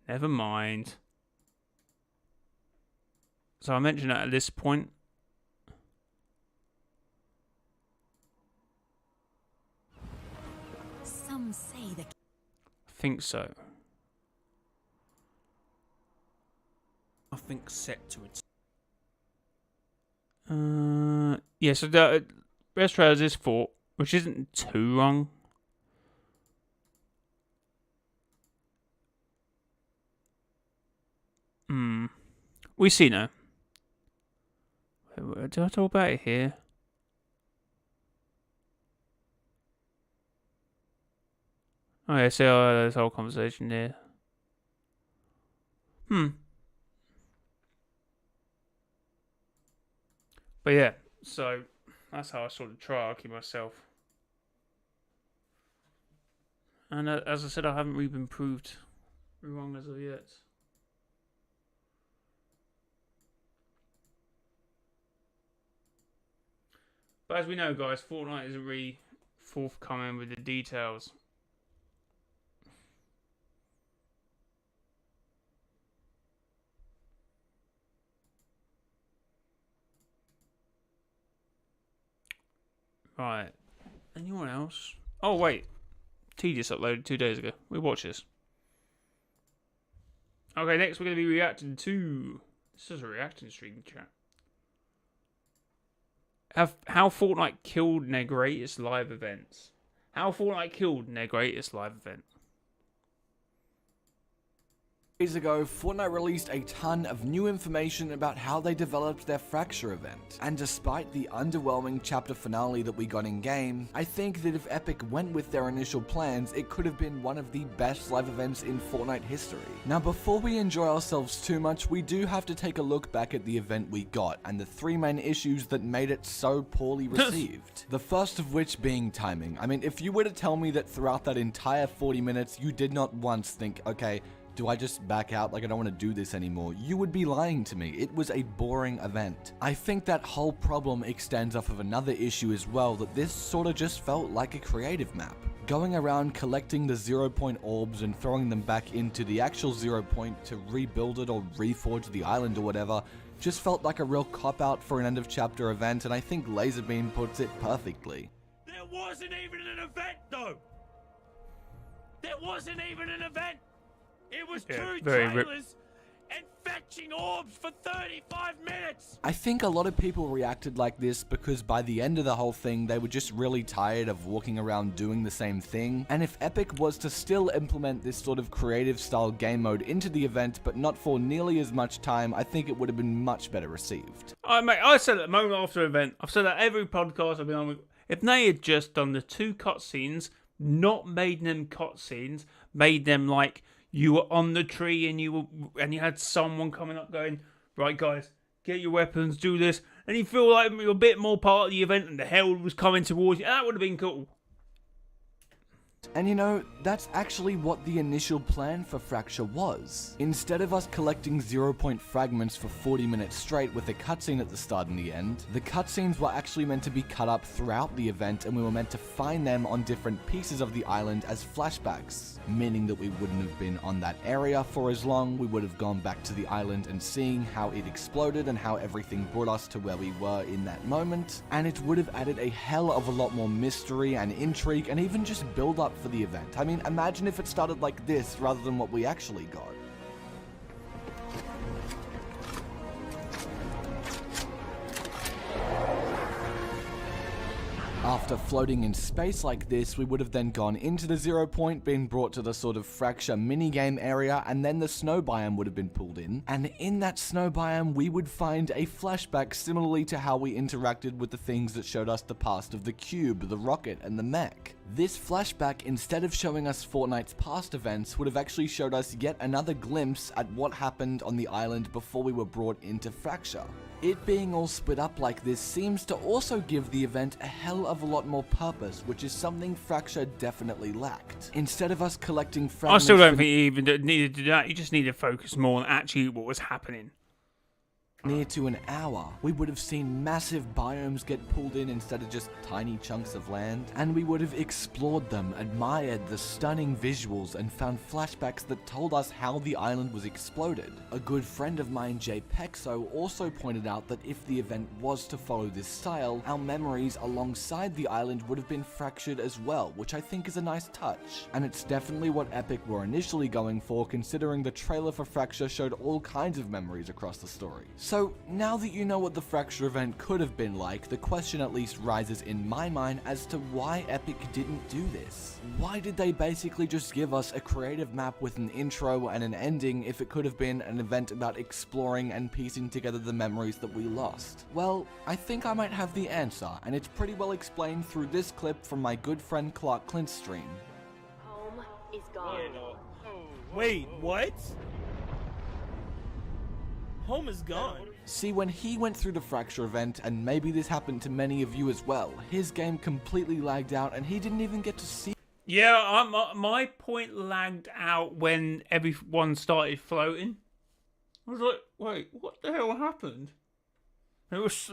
Never mind. So I mentioned that at this point. Some say that. I think so. I think set to it. Yeah, so the Best Trailers is 4, which isn't too wrong. We see now. Wait, did I talk about it here? Oh yeah, see this whole conversation there. But yeah, so that's how I saw the Triarchy myself. And as I said, I haven't really been proved wrong as of yet. But as we know, guys, Fortnite isn't really forthcoming with the details. Right. Anyone else? Oh, wait. T just uploaded 2 days ago. We'll watch this. Okay, next we're going to be reacting to... This is a reacting stream, chat. How Fortnite killed their greatest live events. How Fortnite killed their greatest live event. Days ago, Fortnite released a ton of new information about how they developed their Fracture event, and despite the underwhelming chapter finale that we got in game, I think that if Epic went with their initial plans, it could have been one of the best live events in Fortnite history. Now before we enjoy ourselves too much, we do have to take a look back at the event we got, and the 3 main issues that made it so poorly received. The first of which being timing. I mean, if you were to tell me that throughout that entire 40 minutes you did not once think, okay, Do I just back out like I don't want to do this anymore? You would be lying to me. It was a boring event. I think that whole problem extends off of another issue as well, that this sort of just felt like a creative map. Going around collecting the 0 point orbs and throwing them back into the actual 0 point to rebuild it or reforge the island or whatever just felt like a real cop-out for an end of chapter event, and I think Laserbeam puts it perfectly. There wasn't even an event though! There wasn't even an event! It was two trailers and fetching orbs for 35 minutes! I think a lot of people reacted like this because by the end of the whole thing, they were just really tired of walking around doing the same thing. And if Epic was to still implement this sort of creative style game mode into the event, but not for nearly as much time, I think it would have been much better received. Mate, I said that moment after event. I've said that every podcast I've been on with. If they had just done the 2 cutscenes, not made them cutscenes, made them like you were on the tree and you had someone coming up going, right guys, get your weapons, do this, and you feel like you're a bit more part of the event and the hell was coming towards you. That would have been cool. And you know, that's actually what the initial plan for Fracture was. Instead of us collecting 0 point fragments for 40 minutes straight with a cutscene at the start and the end, the cutscenes were actually meant to be cut up throughout the event, and we were meant to find them on different pieces of the island as flashbacks, meaning that we wouldn't have been on that area for as long. We would have gone back to the island and seeing how it exploded and how everything brought us to where we were in that moment, and it would have added a hell of a lot more mystery and intrigue and even just build up for the event. I mean, imagine if it started like this rather than what we actually got. After floating in space like this, we would have then gone into the 0 point, been brought to the sort of Fracture minigame area, and then the snow biome would have been pulled in. And in that snow biome, we would find a flashback similarly to how we interacted with the things that showed us the past of the cube, the rocket, and the mech. This flashback, instead of showing us Fortnite's past events, would have actually showed us yet another glimpse at what happened on the island before we were brought into Fracture. It being all split up like this seems to also give the event a hell of a lot more purpose, which is something Fracture definitely lacked. Instead of us collecting fragments... I still don't think you even needed to do that. You just need to focus more on actually what was happening. Near to an hour, we would have seen massive biomes get pulled in instead of just tiny chunks of land, and we would have explored them, admired the stunning visuals, and found flashbacks that told us how the island was exploded. A good friend of mine, Jay Pexo, also pointed out that if the event was to follow this style, our memories alongside the island would have been fractured as well, which I think is a nice touch. And it's definitely what Epic were initially going for, considering the trailer for Fracture showed all kinds of memories across the story. So, now that you know what the Fracture event could have been like, the question at least rises in my mind as to why Epic didn't do this. Why did they basically just give us a creative map with an intro and an ending if it could have been an event about exploring and piecing together the memories that we lost? Well, I think I might have the answer, and it's pretty well explained through this clip from my good friend Clark Clint's stream. Home is gone. Wait, what? Home is gone. See, when he went through the Fracture event, and maybe this happened to many of you as well, his game completely lagged out and he didn't even get to see. Yeah, my point lagged out when everyone started floating. I was like, wait, what the hell happened? I was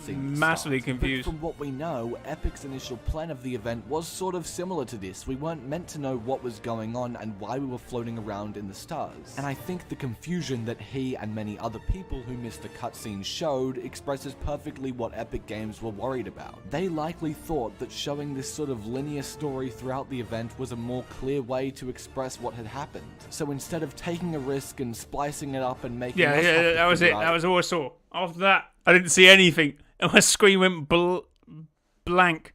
massively confused. But from what we know, Epic's initial plan of the event was sort of similar to this. We weren't meant to know what was going on and why we were floating around in the stars. And I think the confusion that he and many other people who missed the cutscene showed expresses perfectly what Epic Games were worried about. They likely thought that showing this sort of linear story throughout the event was a more clear way to express what had happened. So instead of taking a risk and splicing it up and making that was it. That was all I saw. After that, I didn't see anything, and my screen went blank.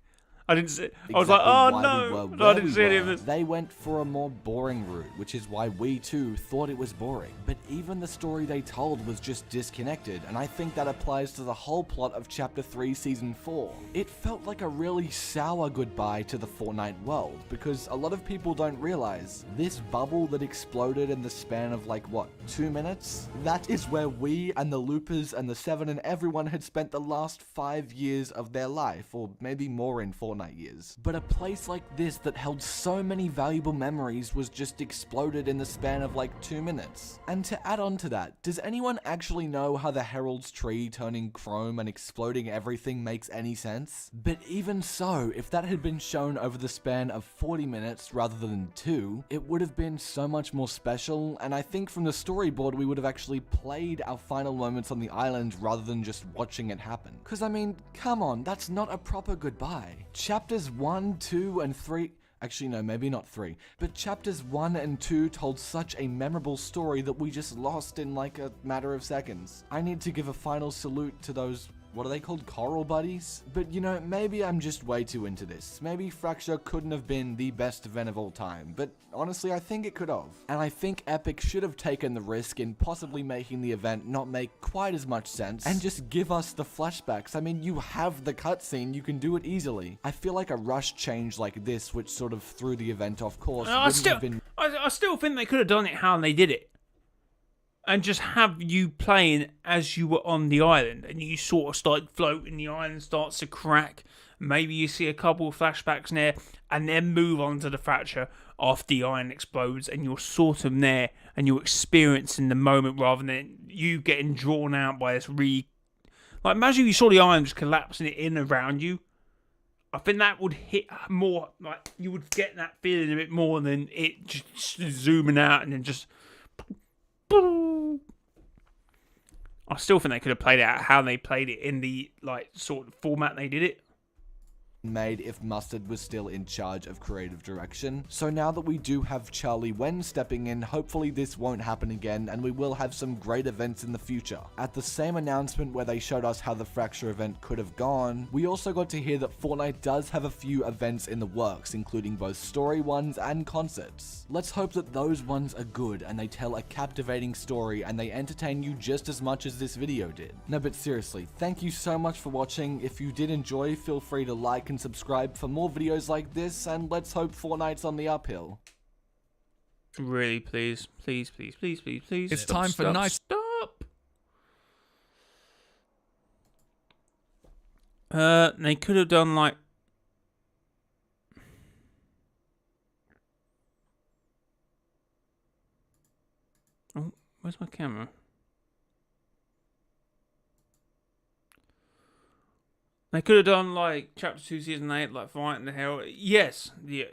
I didn't see. I was like, oh no, I didn't see any of this. They went for a more boring route, which is why we too thought it was boring. But even the story they told was just disconnected, and I think that applies to the whole plot of Chapter 3 Season 4. It felt like a really sour goodbye to the Fortnite world, because a lot of people don't realize this bubble that exploded in the span of like, what, 2 minutes? That is where we and the Loopers and the Seven and everyone had spent the last 5 years of their life, or maybe more in Fortnite Fortnite years. But a place like this that held so many valuable memories was just exploded in the span of like 2 minutes. And to add on to that, does anyone actually know how the Herald's tree turning chrome and exploding everything makes any sense? But even so, if that had been shown over the span of 40 minutes rather than 2, it would have been so much more special, and I think from the storyboard we would have actually played our final moments on the island rather than just watching it happen. Cause I mean, come on, that's not a proper goodbye. Chapters 1, 2, and 3... Actually, no, maybe not 3. But chapters 1 and 2 told such a memorable story that we just lost in like a matter of seconds. I need to give a final salute to those... what are they called? Coral buddies? But you know, maybe I'm just way too into this. Maybe Fracture couldn't have been the best event of all time, but honestly I think it could have. And I think Epic should have taken the risk in possibly making the event not make quite as much sense and just give us the flashbacks. I mean, you have the cutscene, you can do it easily. I feel like a rush change like this, which sort of threw the event off course, I still think they could have done it how they did it. And just have you playing as you were on the island, and you sort of start floating, the island starts to crack. Maybe you see a couple of flashbacks there, and then move on to the fracture after the island explodes, and you're sort of there, and you're experiencing the moment rather than you getting drawn out by this like, imagine you saw the island just collapsing it in around you. I think that would hit more, like, you would get that feeling a bit more than it just zooming out and then just... I still think they could have played it out how they played it in the like sort of format they did it. Made if Mustard was still in charge of creative direction. So now that we do have Charlie Wen stepping in, hopefully this won't happen again and we will have some great events in the future. At the same announcement where they showed us how the Fracture event could have gone, we also got to hear that Fortnite does have a few events in the works, including both story ones and concerts. Let's hope that those ones are good and they tell a captivating story and they entertain you just as much as this video did. No, but seriously, thank you so much for watching. If you did enjoy, feel free to like and subscribe for more videos like this, and let's hope Fortnite's on the uphill. Really, please. Please, please, please, please, please. It's time for nice... Stop! They could have done like... Oh, where's my camera? They could have done like Chapter 2, Season 8, like fighting the hell. Yes, yeah.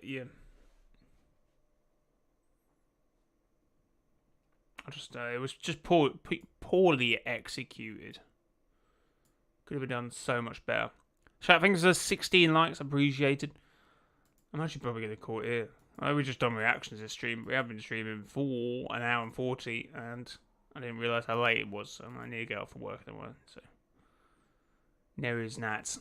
It was just poorly executed. Could have been done so much better. Chat, thanks for 16 likes, appreciated. I'm actually probably going to call it here. We've just done reactions this stream. We have been streaming for an hour and 40, and I didn't realise how late it was, so I need to get off for work anyway, so... There is that.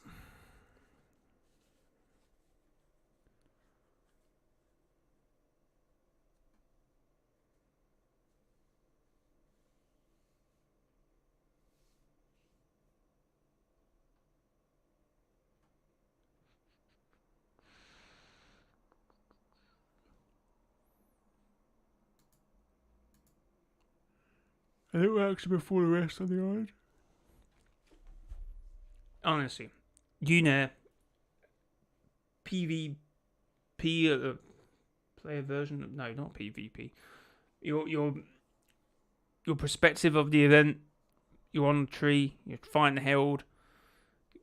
I think we're actually before the rest of the island. Honestly, you know, PvP player version of, no, not PvP. Your perspective of the event. You're on the tree. You're fighting the Herald.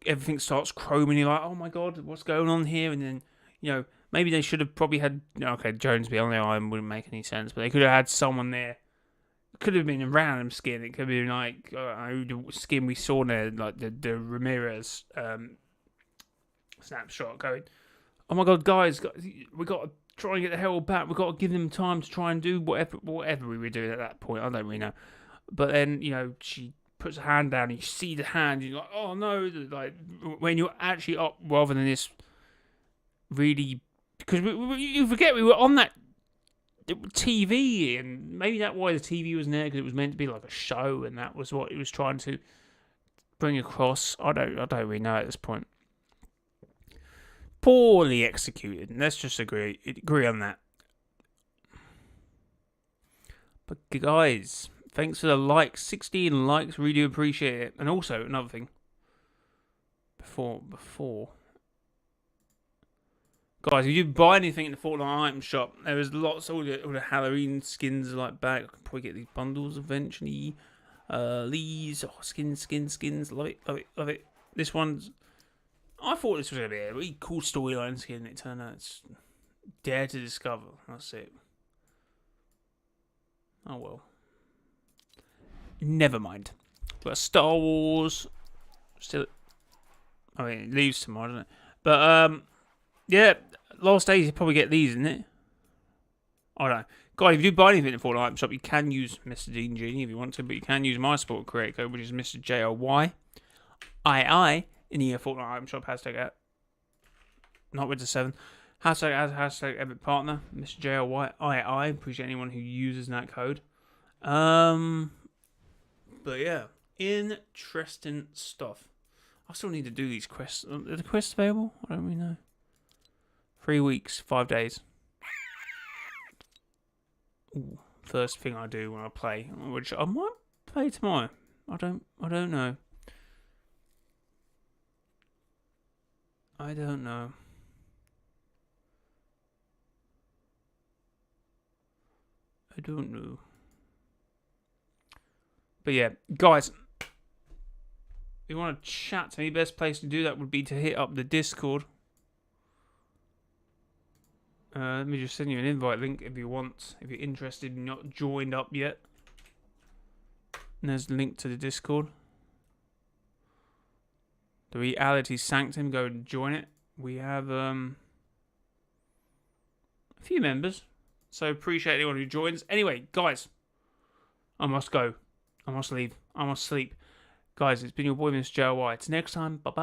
Everything starts chroming. You're like, oh my god, what's going on here? And then, you know, maybe they should have probably had. Okay, Jonesby on the island wouldn't make any sense, but they could have had someone there. It could have been a random skin. It could have been like the skin we saw there, like the Ramirez snapshot going, oh my god, guys, we got to try and get the Herald back. We got to give them time to try and do whatever we were doing at that point. I don't really know. But then, you know, she puts her hand down and you see the hand. You're like, oh no. Like, when you're actually up rather than this really... Because you forget we were on that TV, and maybe that's why the TV was there, because it was meant to be like a show, and that was what it was trying to bring across. I don't really know at this point. Poorly executed. Let's just agree on that. But guys, thanks for the likes. 16 likes, really do appreciate it. And also another thing. Before Guys, if you buy anything in the Fortnite item shop, there is lots of all the Halloween skins are like back. I can probably get these bundles eventually. These skins. Love it. This one's. I thought this was gonna be a really cool storyline skin. It turned out it's Dare to Discover. That's it. Oh well. Never mind. But Star Wars. Still. I mean, it leaves tomorrow, doesn't it? But yeah. Last days you probably get these, isn't it? I don't know. Guys, if you do buy anything in the Fortnite item shop, you can use Mr. Dean Genie if you want to, but you can use my support creator code, which is mrjayowhy. In the Fortnite item shop, hashtag at not with the 7. Hashtag Epic Partner, mrjayowhy. Appreciate anyone who uses that code. But yeah, interesting stuff. I still need to do these quests. Are the quests available? I don't really know. 3 weeks, 5 days. Ooh, first thing I do when I play, which I might play tomorrow. I don't know. I don't know. But yeah, guys, if you want to chat to me, best place to do that would be to hit up the Discord. Let me just send you an invite link if you want, if you're interested and not joined up yet. And there's the link to the Discord. The Reality Sanctum, go and join it. We have a few members, so appreciate anyone who joins. Anyway, guys, I must go. I must leave. I must sleep. Guys, it's been your boy, Mr. Joe White. Till next time, bye-bye.